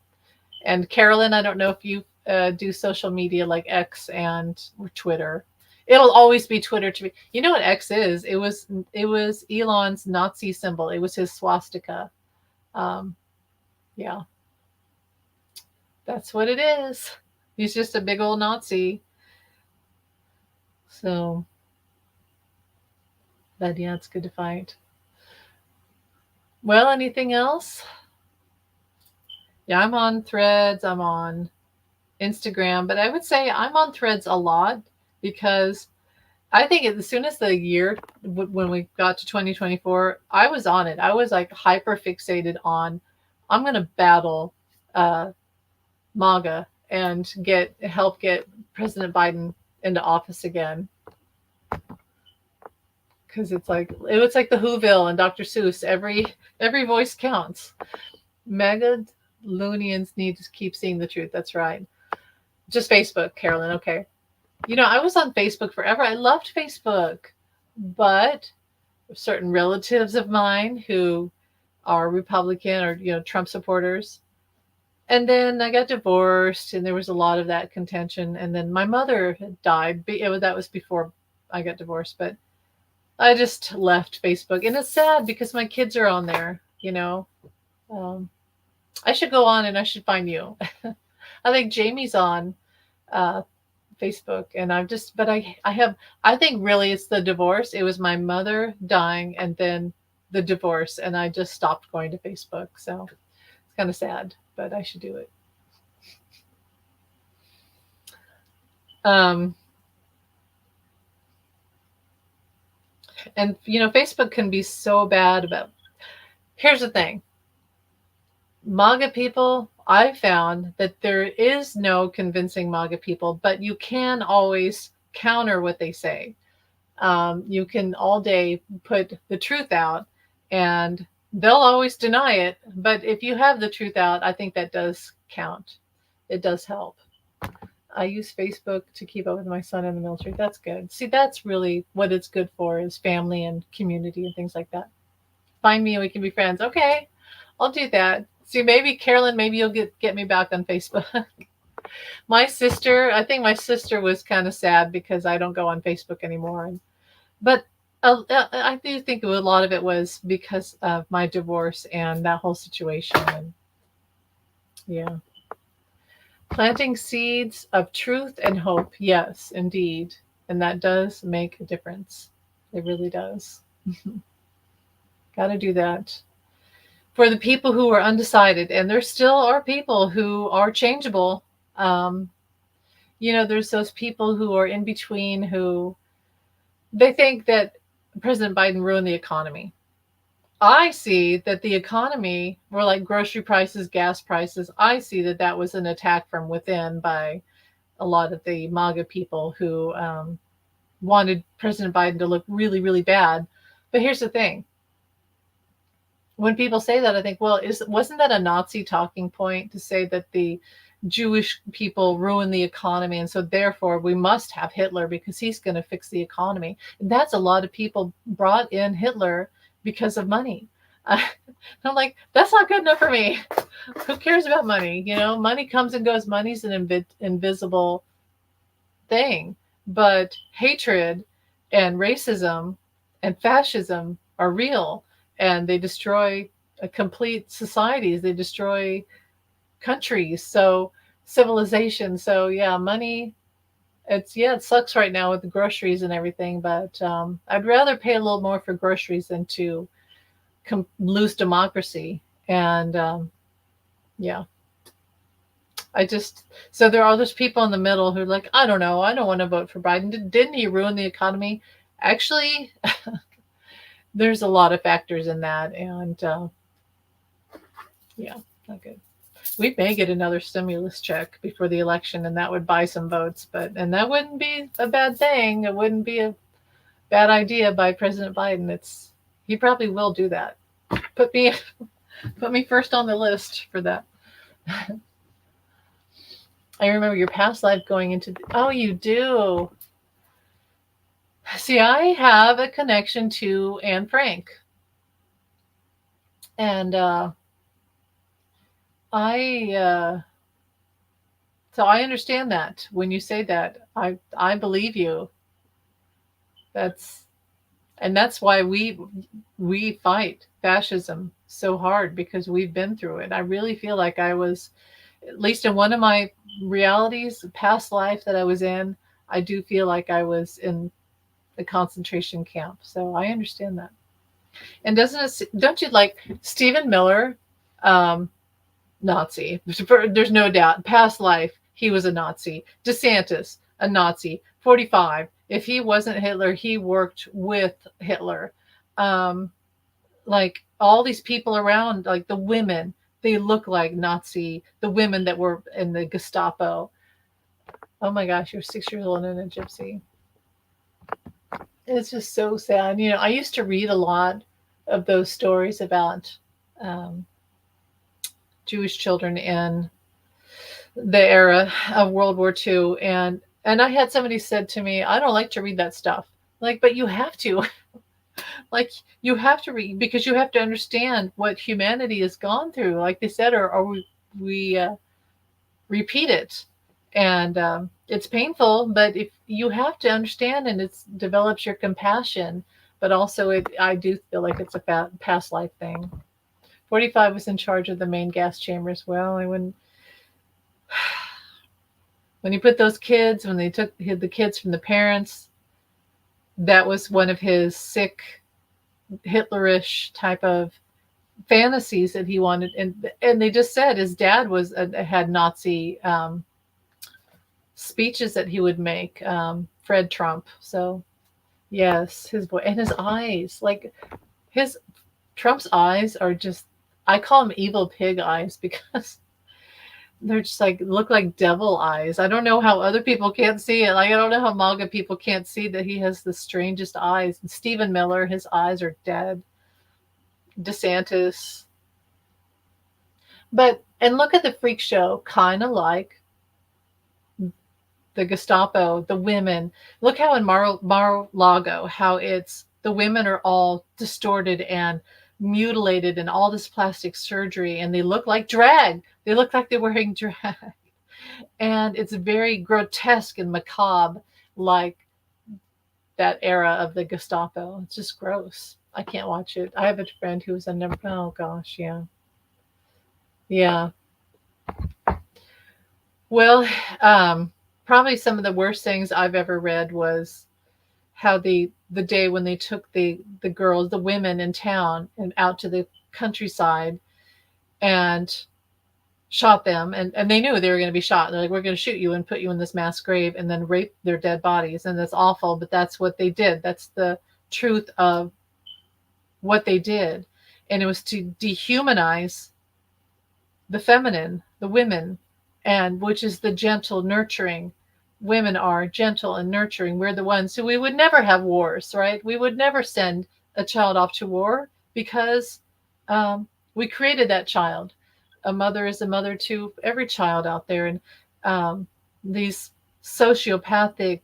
And Carolyn, I don't know if you do social media like X and Twitter. It'll always be Twitter to me. You know what X is? It was Elon's Nazi symbol. It was his swastika. Um, yeah, that's what it is. He's just a big old Nazi. So, but yeah, it's good to fight. Well, anything else? Yeah, I'm on Threads. I'm on Instagram, but I would say I'm on Threads a lot because I think as soon as the year when we got to 2024, I was on it. I was like hyper fixated on I'm going to battle uh, MAGA and help get President Biden into office again. Because it's like the Whoville and Dr. Seuss. Every voice counts. Mega Loonians need to keep seeing the truth. That's right. Just Facebook, Carolyn. Okay. I was on Facebook forever. I loved Facebook, but certain relatives of mine who are Republican or Trump supporters. And then I got divorced, and there was a lot of that contention. And then my mother died. That was before I got divorced, but I just left Facebook, and it's sad because my kids are on there. I should go on and I should find you. I think Jamie's on uh, Facebook, and I think really it's the divorce. It was my mother dying and then the divorce, and I just stopped going to Facebook. So it's kind of sad, but I should do it. Um, and Facebook can be so bad about. Here's the thing. MAGA people, I found that there is no convincing MAGA people, but you can always counter what they say. You can all day put the truth out, and they'll always deny it. But if you have the truth out, I think that does count. It does help. I use Facebook to keep up with my son in the military. That's good. See, that's really what it's good for, is family and community and things like that. Find me and we can be friends. Okay, I'll do that. See, maybe Carolyn, maybe you'll get me back on Facebook. I think my sister was kind of sad because I don't go on Facebook anymore. But I do think a lot of it was because of my divorce and that whole situation. And yeah. Planting seeds of truth and hope. Yes, indeed. And that does make a difference. It really does. Got to do that. For the people who are undecided, and there still are people who are changeable. There's those people who are in between who they think that President Biden ruined the economy. I see that the economy, more like grocery prices, gas prices, I see that was an attack from within by a lot of the MAGA people who wanted President Biden to look really, really bad. But here's the thing. When people say that, I think, well, wasn't that a Nazi talking point to say that the Jewish people ruin the economy, and so therefore we must have Hitler because he's going to fix the economy? And that's a lot of people brought in Hitler because of money. I'm like, that's not good enough for me. Who cares about money? Money comes and goes. Money's an invisible thing. But hatred and racism and fascism are real, and they destroy complete societies. They destroy countries. So civilization. So yeah, money. It sucks right now with the groceries and everything, but I'd rather pay a little more for groceries than to lose democracy. And yeah, so there are those people in the middle who are like, I don't know, I don't want to vote for Biden. Didn't he ruin the economy? Actually, there's a lot of factors in that, and yeah, not good. We may get another stimulus check before the election, and that would buy some votes, and that wouldn't be a bad thing. It wouldn't be a bad idea by President Biden. He probably will do that. Put me first on the list for that. I remember your past life going into. Oh, you do. See, I have a connection to Anne Frank, and so I understand that when you say that. I believe you. That's why we fight fascism so hard, because we've been through it. I really feel like I was, at least in one of my realities, past life that I was in, I do feel like I was in the concentration camp. So I understand that. And don't you like Stephen Miller, Nazi? There's no doubt. Past life, he was a Nazi. DeSantis, a Nazi. 45. If he wasn't Hitler, he worked with Hitler. Like all these people around, like the women, they look like Nazi. The women that were in the Gestapo. Oh my gosh, you're 6 years old and a gypsy. It's just so sad. I used to read a lot of those stories about Jewish children in the era of World War II, and I had somebody said to me, I don't like to read that stuff. Like, but you have to. Like, you have to read, because you have to understand what humanity has gone through, like they said, or we repeat it. And it's painful, but if you have to understand, and it develops your compassion, but also I do feel like it's a past life thing. 45 was in charge of the main gas chambers. Well, when he put those kids, when they took the kids from the parents, that was one of his sick, Hitlerish type of fantasies that he wanted. And they just said his dad had Nazi speeches that he would make, Fred Trump. So yes, his voice and his eyes, like Trump's eyes are just, I call them evil pig eyes, because they're just like, look like devil eyes. I don't know how other people can't see it. Like, I don't know how MAGA people can't see that he has the strangest eyes. And Stephen Miller, his eyes are dead. DeSantis. And look at the freak show, kind of like the Gestapo, the women. Look how in Mar-a-Lago, how it's, the women are all distorted and mutilated and all this plastic surgery, and they look like drag. They look like they're wearing drag. And it's very grotesque and macabre, like that era of the Gestapo. It's just gross. I can't watch it. I have a friend who was oh gosh, yeah. Yeah. Well, probably some of the worst things I've ever read was how the day when they took the girls, the women in town, and out to the countryside and shot them, and they knew they were going to be shot. They're like, we're going to shoot you and put you in this mass grave and then rape their dead bodies. And that's awful, but that's what they did. That's the truth of what they did. And it was to dehumanize the feminine, the women, and which is the gentle, nurturing, women are gentle and nurturing. We're the ones who we would never have wars, right? We would never send a child off to war because we created that child. A mother is a mother to every child out there. And these sociopathic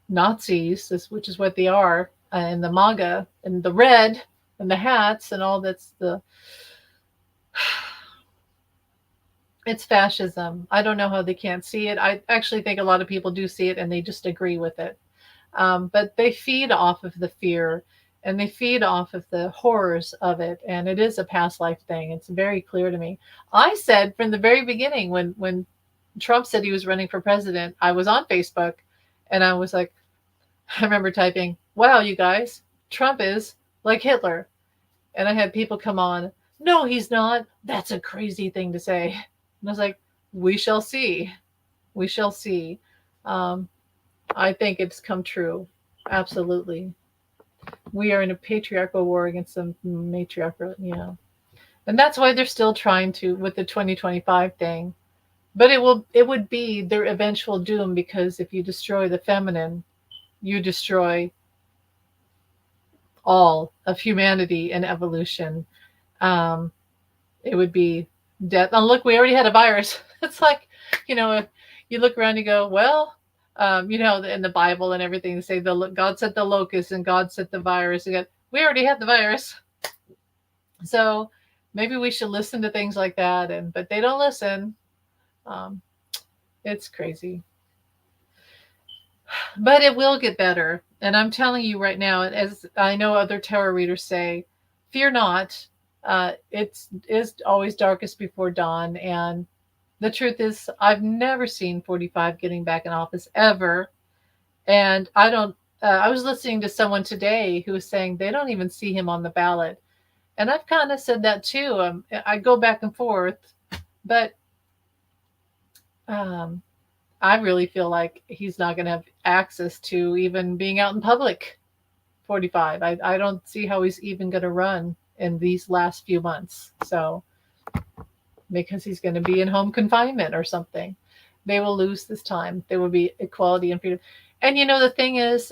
Nazis, which is what they are, and the MAGA and the red and the hats and all that's the it's fascism. I don't know how they can't see it. I actually think a lot of people do see it and they just agree with it. But they feed off of the fear and they feed off of the horrors of it. And it is a past life thing. It's very clear to me. I said from the very beginning when Trump said he was running for president, I was on Facebook and I was like, I remember typing, wow, you guys, Trump is like Hitler. And I had people come on, no, he's not. That's a crazy thing to say. And I was like, we shall see. We shall see. I think it's come true. Absolutely. We are in a patriarchal war against a matriarchal, yeah. And that's why they're still trying to with the 2025 thing. But it would be their eventual doom because if you destroy the feminine, you destroy all of humanity and evolution. Um, it would be death. Oh, look, we already had a virus. It's like, you look around and you go, well, in the Bible and everything, they say God sent the locust and God sent the virus. Again, we already had the virus. So maybe we should listen to things like that. But they don't listen. It's crazy. But it will get better. And I'm telling you right now, as I know other tarot readers say, fear not. It is always darkest before dawn. And the truth is, I've never seen 45 getting back in office ever. And I was listening to someone today who was saying they don't even see him on the ballot. And I've kind of said that too. I go back and forth, but I really feel like he's not going to have access to even being out in public. 45. I don't see how he's even going to run in these last few months. So, because he's going to be in home confinement or something, they will lose this time. There will be equality and freedom. And the thing is,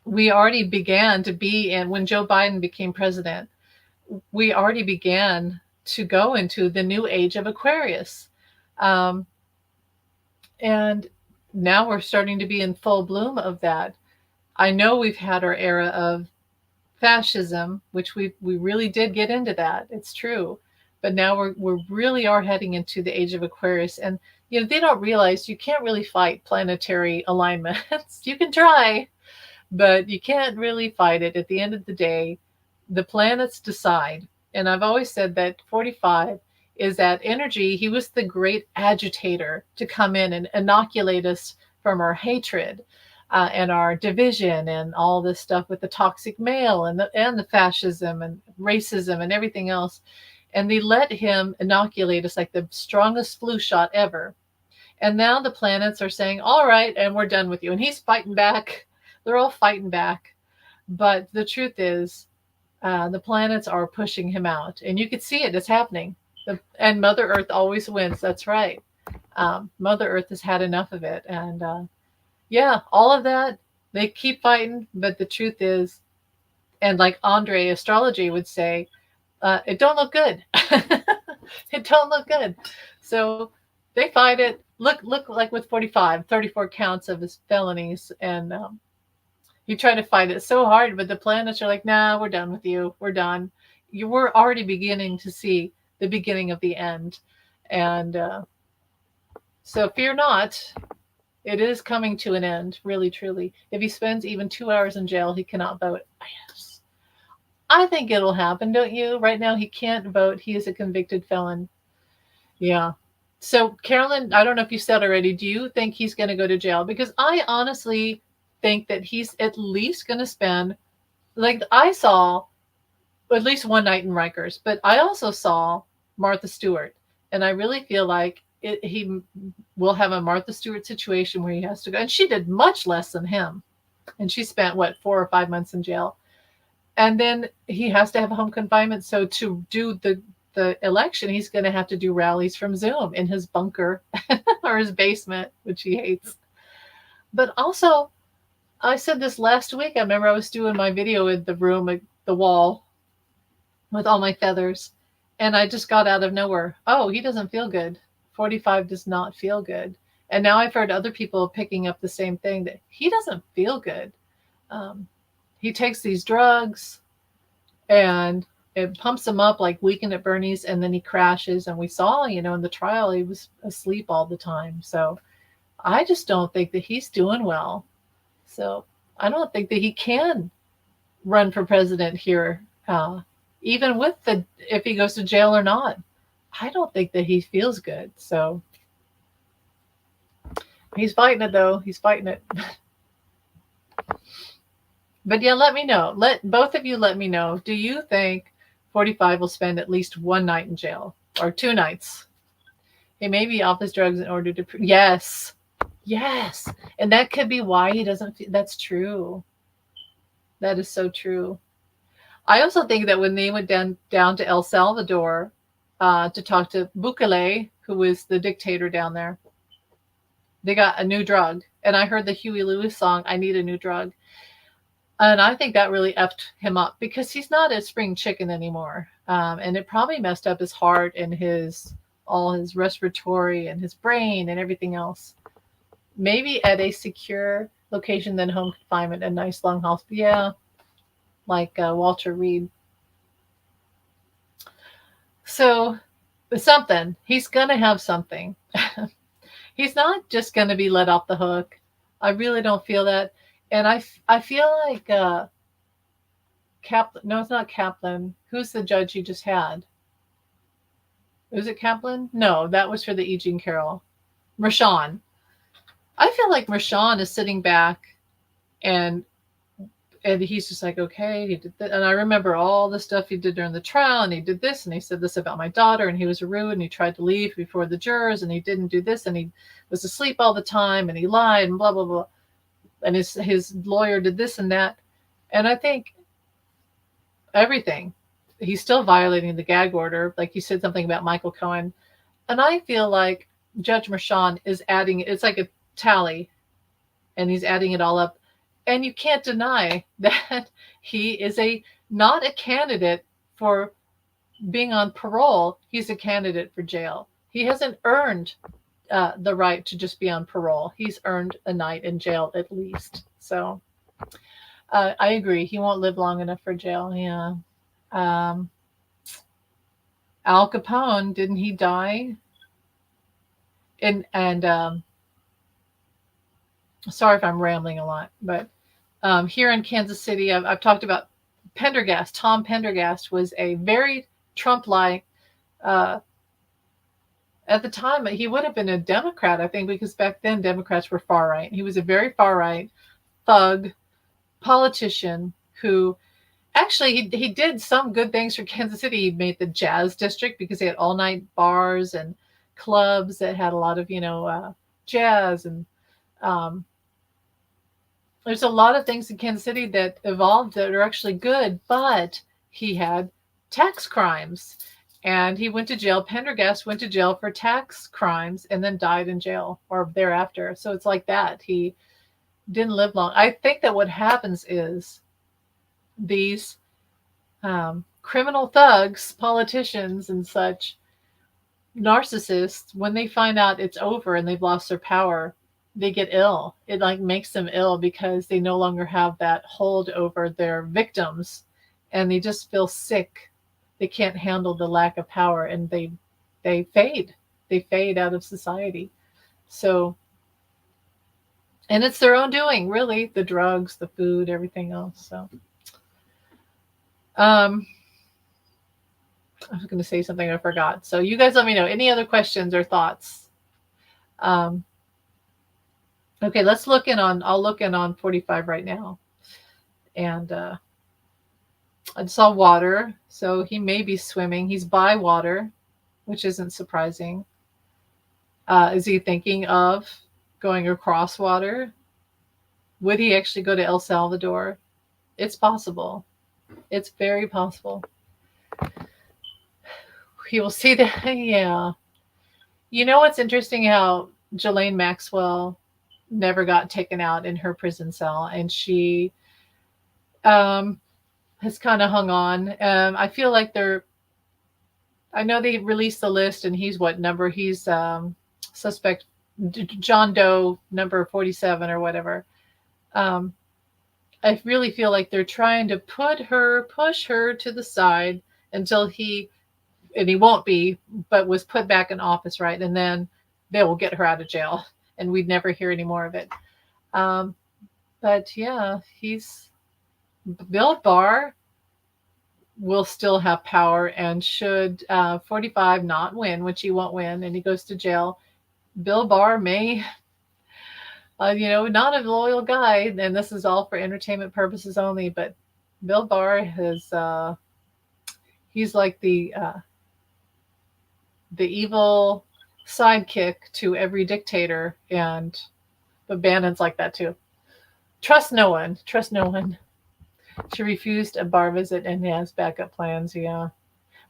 we already began to be in, when Joe Biden became president, we already began to go into the new age of Aquarius. And now we're starting to be in full bloom of that. I know we've had our era of fascism, which we really did get into that. It's true. But now we really are heading into the age of Aquarius. And, they don't realize you can't really fight planetary alignments. You can try, but you can't really fight it. At the end of the day, the planets decide. And I've always said that 45 is that energy. He was the great agitator to come in and inoculate us from our hatred and our division and all this stuff with the toxic male and the fascism and racism and everything else. And they let him inoculate us like the strongest flu shot ever. And now the planets are saying, all right, and we're done with you. And he's fighting back. They're all fighting back. But the truth is, the planets are pushing him out. And you can see it. It's happening. And Mother Earth always wins. That's right. Mother Earth has had enough of it. And all of that, they keep fighting. But the truth is, and like Andre Astrology would say, it don't look good. It don't look good. So they fight it. Look like with 45, 34 counts of his felonies. And he tried to fight it so hard, but the planets are like, nah, we're done with you. We're done. You were already beginning to see the beginning of the end. And so fear not. It is coming to an end, really, truly. If he spends even 2 hours in jail, he cannot vote. Yes. I think it'll happen, don't you? Right now, he can't vote. He is a convicted felon. Yeah. So, Carolyn, I don't know if you said already, do you think he's going to go to jail? Because I honestly think that he's at least going to spend, like I saw at least one night in Rikers, but I also saw Martha Stewart. And I really feel like he will have a Martha Stewart situation where he has to go. And she did much less than him. And she spent, 4 or 5 months in jail. And then he has to have home confinement. So to do the the election, he's going to have to do rallies from Zoom in his bunker or his basement, which he hates. But also, I said this last week. I remember I was doing my video in the room, at the wall, with all my feathers. And I just got out of nowhere. Oh, he doesn't feel good. 45 does not feel good. And now I've heard other people picking up the same thing, that he doesn't feel good. He takes these drugs and it pumps him up like Weekend at Bernie's, and then he crashes. And we saw, in the trial, he was asleep all the time. So I just don't think that he's doing well. So I don't think that he can run for president here, even with if he goes to jail or not. I don't think that he feels good. So he's fighting it, though. He's fighting it. But yeah, let me know. Both of you let me know. Do you think 45 will spend at least one night in jail, or 2 nights? He may be off his drugs in order to. Yes. And that could be why he doesn't feel. That's true. That is so true. I also think that when they went down to El Salvador to talk to Bukele, who was the dictator down there, they got a new drug. And I heard the Huey Lewis song, "I Need a New Drug." And I think that really effed him up, because he's not a spring chicken anymore. And it probably messed up his heart and all his respiratory and his brain and everything else. Maybe at a secure location than home confinement, a nice long hospital. Yeah, like Walter Reed. So something. He's going to have something. He's not just going to be let off the hook. I really don't feel that. And I feel like Kaplan. No, it's not Kaplan. Who's the judge he just had? Was it Kaplan? No, that was for the E. Jean Carroll. Merchan. I feel like Merchan is sitting back and he's just like, okay, he did that. And I remember all the stuff he did during the trial, and he did this, and he said this about my daughter, and he was rude, and he tried to leave before the jurors, and he didn't do this, and he was asleep all the time, and he lied, and blah, blah, blah. And his lawyer did this and that. And I think everything. He's still violating the gag order. Like, he said something about Michael Cohen. And I feel like Judge Merchan is adding, it's like a tally, and he's adding it all up. And you can't deny that he is not a candidate for being on parole. He's a candidate for jail. He hasn't earned the right to just be on parole. He's earned a night in jail at least. So I agree. He won't live long enough for jail. Yeah. Al Capone, didn't he die? And sorry if I'm rambling a lot, but here in Kansas City, I've talked about Pendergast. Tom Pendergast was a very Trump-like. At the time, he would have been a Democrat, I think, because back then Democrats were far right. He was a very far right thug politician who actually he did some good things for Kansas City. He made the Jazz District because they had all-night bars and clubs that had a lot of jazz, and there's a lot of things in Kansas City that evolved that are actually good, but he had tax crimes, and he went to jail. Pendergast went to jail for tax crimes and then died in jail or thereafter. So it's like that. He didn't live long. I think that what happens is these criminal thugs, politicians and such, narcissists, when they find out it's over and they've lost their power, they get ill. It makes them ill because they no longer have that hold over their victims, and they just feel sick. They can't handle the lack of power, and they fade. They fade out of society. So, and it's their own doing, really. The drugs, the food, everything else. So, I was going to say something I forgot. So you guys let me know. Any other questions or thoughts? Okay, let's look in on, I'll look in on 45 right now. And I saw water, so he may be swimming. He's by water, which isn't surprising. Is he thinking of going across water? Would he actually go to El Salvador? It's possible. It's very possible. he will see that. Yeah. You know what's interesting? How Ghislaine Maxwell never got taken out in her prison cell, and she um, has kind of hung on. I feel like they're. I know they released the list, and he's what number? He's suspect John Doe number 47 or whatever. Um, I really feel like they're trying to push her to the side until and he won't be, but was put back in office, right? And then they will get her out of jail, and we'd never hear any more of it. Um, but yeah, Bill Barr will still have power, and should 45 not win, which he won't win, and he goes to jail, Bill Barr may, not a loyal guy, and this is all for entertainment purposes only, but Bill Barr he's like the evil sidekick to every dictator, and but Bannon's like that too. Trust no one. Trust no one. She refused a bar visit and has backup plans. Yeah,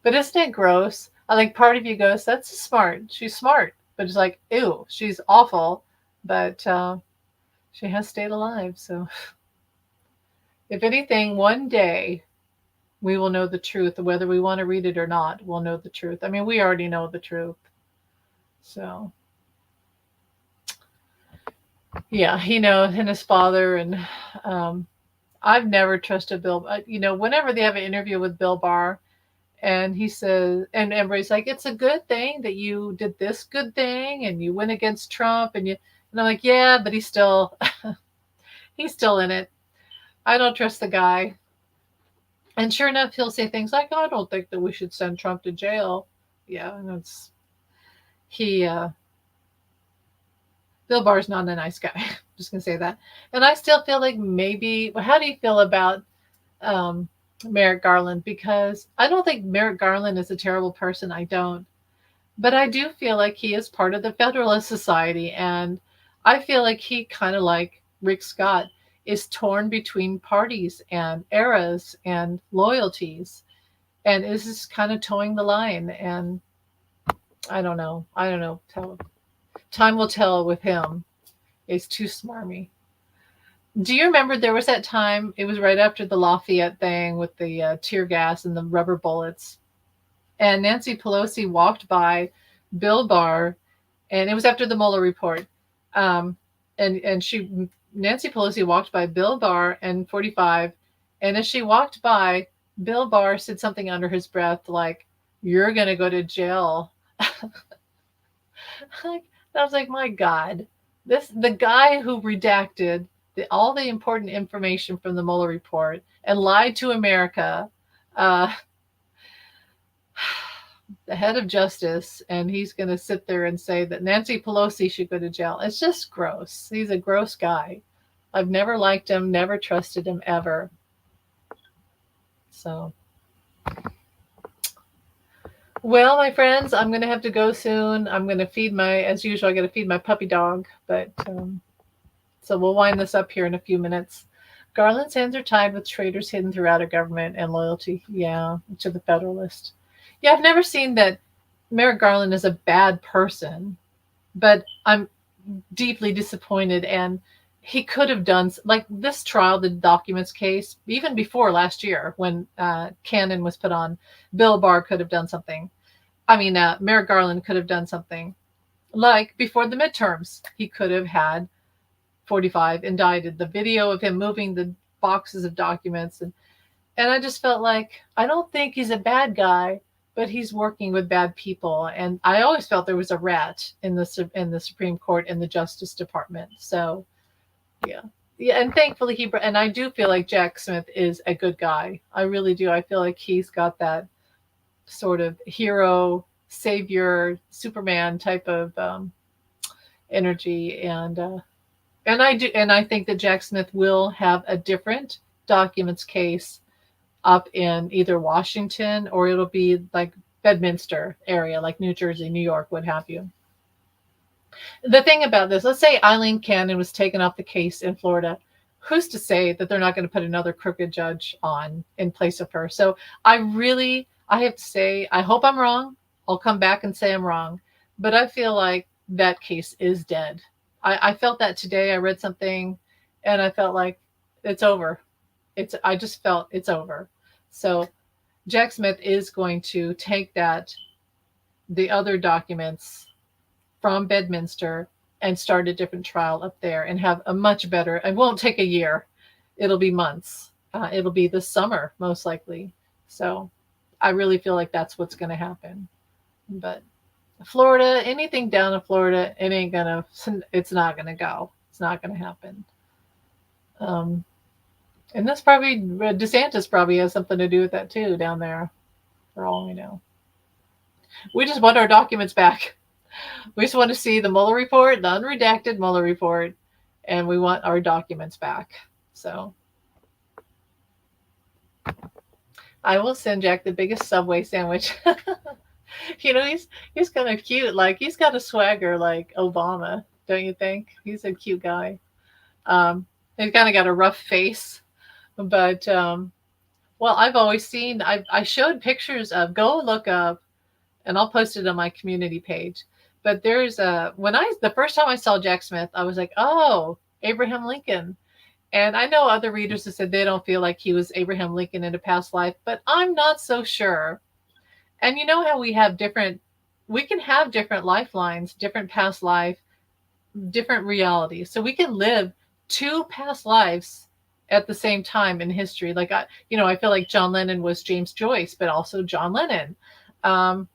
but isn't it gross? I think part of you goes, "That's smart. She's smart," but it's like, ew, she's awful. But she has stayed alive. So, if anything, one day we will know the truth, whether we want to read it or not. We'll know the truth. I mean, we already know the truth. So, yeah, and his father, and I've never trusted Bill. Whenever they have an interview with Bill Barr, and he says, and everybody's like, "It's a good thing that you did this good thing, and you went against Trump," and I'm like, "Yeah, but he's still, he's still in it. I don't trust the guy." And sure enough, he'll say things like, "Oh, I don't think that we should send Trump to jail." Yeah, and he. Bill Barr's not a nice guy. I'm just gonna say that. And I still feel like maybe. Well, how do you feel about um, Merrick Garland? Because I don't think Merrick Garland is a terrible person. I don't. But I do feel like he is part of the Federalist Society, and I feel like he kind of like Rick Scott is torn between parties and eras and loyalties, and is just kind of towing the line. And I don't know. I don't know. Time will tell with him. It's too smarmy. Do you remember there was that time? It was right after the Lafayette thing with the tear gas and the rubber bullets, and Nancy Pelosi walked by Bill Barr, and it was after the Mueller report. Um, and Nancy Pelosi walked by Bill Barr and 45, and as she walked by, Bill Barr said something under his breath like, "You're gonna go to jail." I was like, my God, the guy who redacted all the important information from the Mueller report and lied to America. Uh, the head of justice, and he's going to sit there and say that Nancy Pelosi should go to jail. It's just gross. He's a gross guy. I've never liked him, never trusted him ever. So, well, my friends, I'm going to have to go soon. I'm going to as usual, I got to feed my puppy dog, but so we'll wind this up here in a few minutes. Garland's hands are tied with traitors hidden throughout our government and loyalty, to the Federalist. Yeah, I've never seen that Merrick Garland is a bad person, but I'm deeply disappointed. And he could have done, like this trial, the documents case, even before last year when Cannon was put on, Bill Barr could have done something. I mean, Merrick Garland could have done something. Like before the midterms, he could have had 45 indicted. The video of him moving the boxes of documents. And I just felt like, I don't think he's a bad guy, but he's working with bad people. And I always felt there was a rat in the Supreme Court and the Justice Department. So, yeah. And thankfully and I do feel like Jack Smith is a good guy. I really do. I feel like he's got that sort of hero, savior, Superman type of energy. And I think that Jack Smith will have a different documents case up in either Washington, or it'll be like Bedminster area, like New Jersey, New York, what have you. The thing about this, let's say Eileen Cannon was taken off the case in Florida. Who's to say that they're not going to put another crooked judge on in place of her? So I have to say, I hope I'm wrong. I'll come back and say I'm wrong. But I feel like that case is dead. I felt that today. I read something and I felt like it's over. I just felt it's over. So Jack Smith is going to take the other documents from Bedminster and start a different trial up there and have a much better, it won't take a year. It'll be months. It'll be this summer, most likely. So I really feel like that's what's going to happen. But Florida, anything down in Florida, it's not going to go. It's not going to happen. And that's probably, DeSantis probably has something to do with that too down there, for all we know. We just want our documents back. We just want to see the Mueller report, the unredacted Mueller report, and we want our documents back. So I will send Jack the biggest Subway sandwich. He's kind of cute. Like, he's got a swagger like Obama, don't you think? He's a cute guy. He's kind of got a rough face, but well, I've always seen. I showed pictures of. Go look up, and I'll post it on my community page. But there's the first time I saw Jack Smith, I was like, oh, Abraham Lincoln. And I know other readers have said they don't feel like he was Abraham Lincoln in a past life, but I'm not so sure. And you know how we can have different lifelines, different past life, different realities. So we can live two past lives at the same time in history. Like, I feel like John Lennon was James Joyce, but also John Lennon. And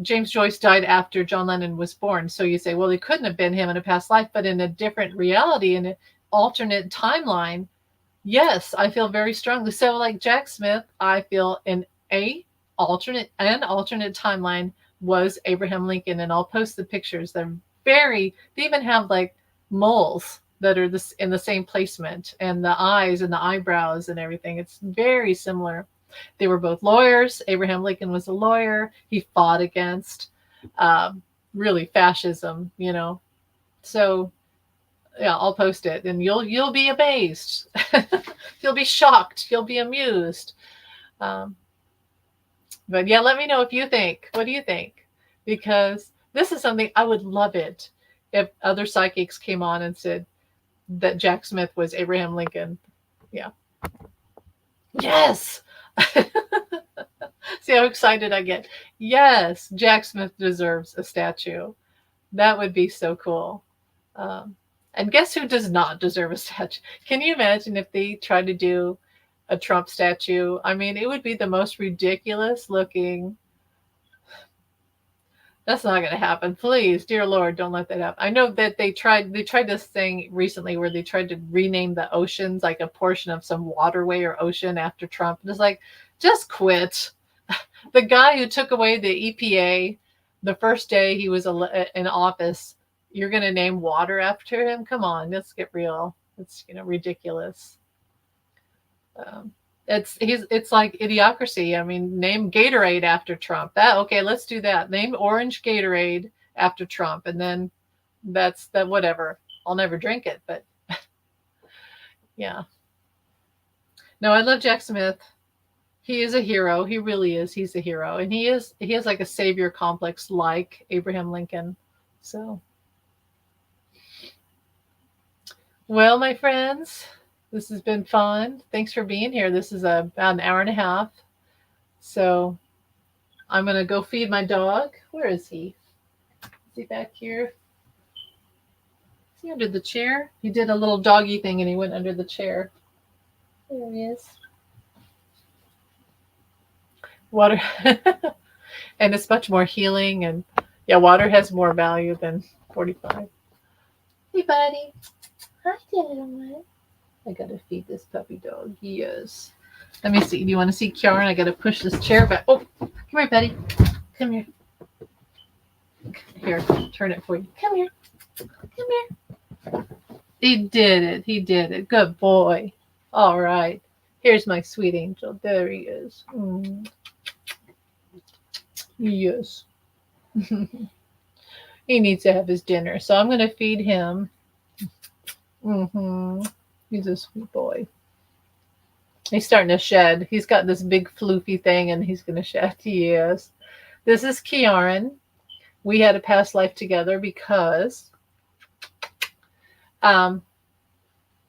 James Joyce died after John Lennon was born. So you say, well, he couldn't have been him in a past life, but in a different reality, in an alternate timeline, yes, I feel very strongly. So like Jack Smith, I feel in alternate timeline was Abraham Lincoln. And I'll post the pictures. They even have like moles that are in the same placement, and the eyes and the eyebrows and everything. It's very similar. They were both lawyers. Abraham Lincoln was a lawyer. He fought against really fascism, So yeah, I'll post it, and you'll be amazed. You'll be shocked. You'll be amused. But yeah, let me know if you think. What do you think? Because this is something I would love it if other psychics came on and said that Jack Smith was Abraham Lincoln. Yeah. Yes. See how excited I get. Yes, Jack Smith deserves a statue. That would be so cool. And guess who does not deserve a statue? Can you imagine if they tried to do a Trump statue? I mean, it would be the most ridiculous looking. That's not going to happen. Please, dear Lord, don't let that happen. I know that they tried this thing recently where they tried to rename the oceans, like a portion of some waterway or ocean after Trump. And it's like, just quit. The guy who took away the EPA the first day he was in office, you're going to name water after him? Come on, let's get real. It's ridiculous. It's like idiocracy. I mean, name Gatorade after Trump. Okay, let's do that. Name orange Gatorade after Trump, and then that's that. Whatever. I'll never drink it, but yeah. No, I love Jack Smith. He is a hero. He really is. He's a hero, and he has like a savior complex, like Abraham Lincoln. So, well, my friends. This has been fun. Thanks for being here. This is about an hour and a half. So I'm going to go feed my dog. Where is he? Is he back here? Is he under the chair? He did a little doggy thing and he went under the chair. There he is. Water. And it's much more healing. And yeah, water has more value than 45. Hey, buddy. Hi, Dad. I gotta feed this puppy dog. Yes. Let me see. Do you want to see Karen? I gotta push this chair back. Oh, come here, buddy. Come here. Here, turn it for you. Come here. Come here. He did it. He did it. Good boy. All right. Here's my sweet angel. There he is. Yes. He needs to have his dinner, so I'm gonna feed him. He's a sweet boy. He's starting to shed. He's got this big floofy thing and he's going to shed. Yes. This is Kiaran. We had a past life together because um,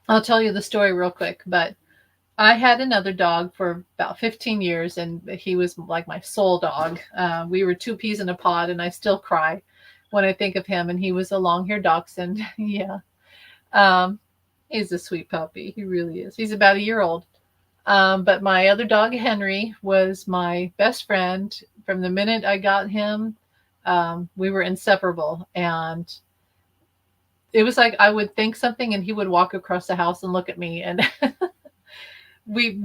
I'll tell you the story real quick, but I had another dog for about 15 years, and he was like my soul dog. We were two peas in a pod, and I still cry when I think of him. And he was a long-haired dachshund. Yeah. Um, he's a sweet puppy. He really is. He's about a year old. But my other dog, Henry, was my best friend from the minute I got him. We were inseparable. And it was like I would think something, and he would walk across the house and look at me. And it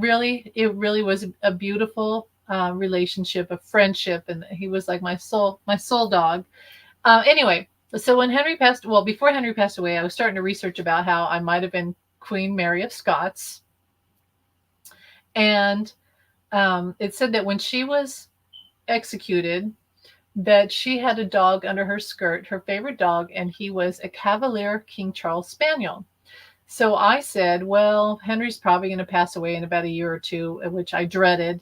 really was a beautiful relationship, a friendship. And he was like my soul dog. Anyway, so when Henry passed, well, before Henry passed away, I was starting to research about how I might have been Queen Mary of Scots. And it said that when she was executed, that she had a dog under her skirt, her favorite dog, and he was a Cavalier King Charles Spaniel. So I said, well, Henry's probably going to pass away in about a year or two, which I dreaded.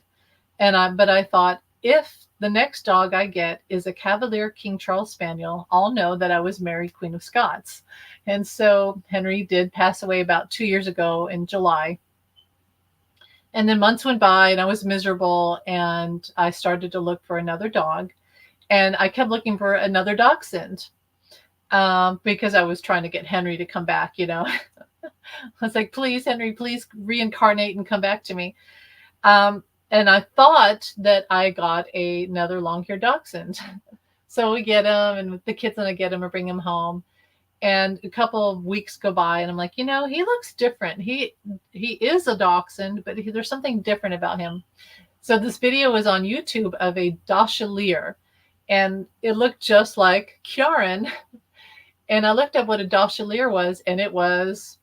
But I thought, if the next dog I get is a Cavalier King Charles Spaniel, I'll know that I was married Queen of Scots. And so Henry did pass away about 2 years ago in July. And then months went by and I was miserable, and I started to look for another dog. And I kept looking for another dachshund because I was trying to get Henry to come back, you know. I was like, please, Henry, please reincarnate and come back to me. And I thought that I got another long-haired dachshund. So we get him, and the kids and I get him or bring him home. And a couple of weeks go by, and I'm like, you know, he looks different. He is a dachshund, but there's something different about him. So this video was on YouTube of a Dachshund, and it looked just like Kiaran. And I looked up what a Dachshund was, and it was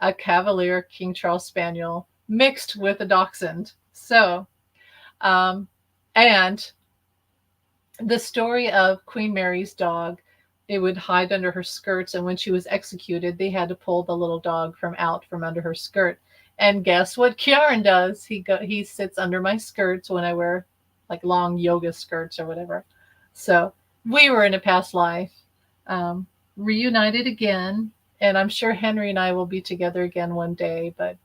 a Cavalier King Charles Spaniel mixed with a dachshund. So, and the story of Queen Mary's dog, it would hide under her skirts, and when she was executed, they had to pull the little dog from under her skirt. And guess what Kiaran does? He sits under my skirts when I wear like long yoga skirts or whatever. So we were in a past life, reunited again, and I'm sure Henry and I will be together again one day, but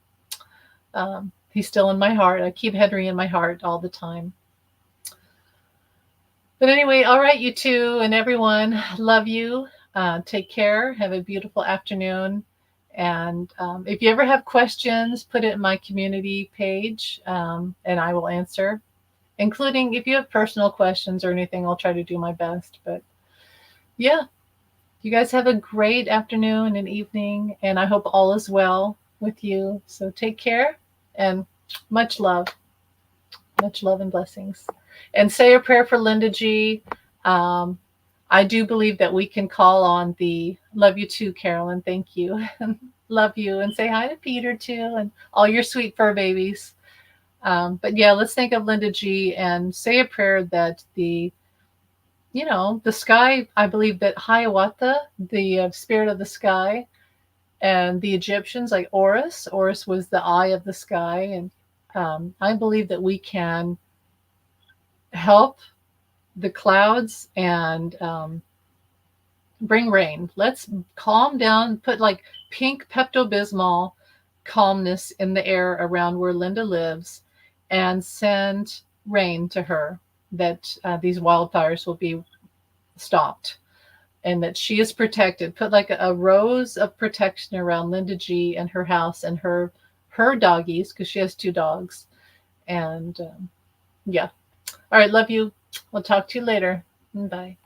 he's still in my heart. I keep Henry in my heart all the time. But anyway, all right, you two and everyone, love you. Take care. Have a beautiful afternoon. And if you ever have questions, put it in my community page, and I will answer, including if you have personal questions or anything, I'll try to do my best. But yeah, you guys have a great afternoon and evening, and I hope all is well with you. So take care, and much love and blessings. And say a prayer for Linda G. I do believe that we can call on the love you too, Carolyn. Thank you. Love you. And say hi to Peter too, and all your sweet fur babies. But yeah, let's think of Linda G and say a prayer that the sky, I believe that Hiawatha, the spirit of the sky, and the Egyptians, like Horus was the eye of the sky. And I believe that we can help the clouds and bring rain. Let's calm down, put like pink Pepto-Bismol calmness in the air around where Linda lives, and send rain to her, that these wildfires will be stopped and that she is protected. Put like a rose of protection around Linda G and her house and her doggies, because she has 2 dogs. And yeah. All right, love you. We'll talk to you later. Bye.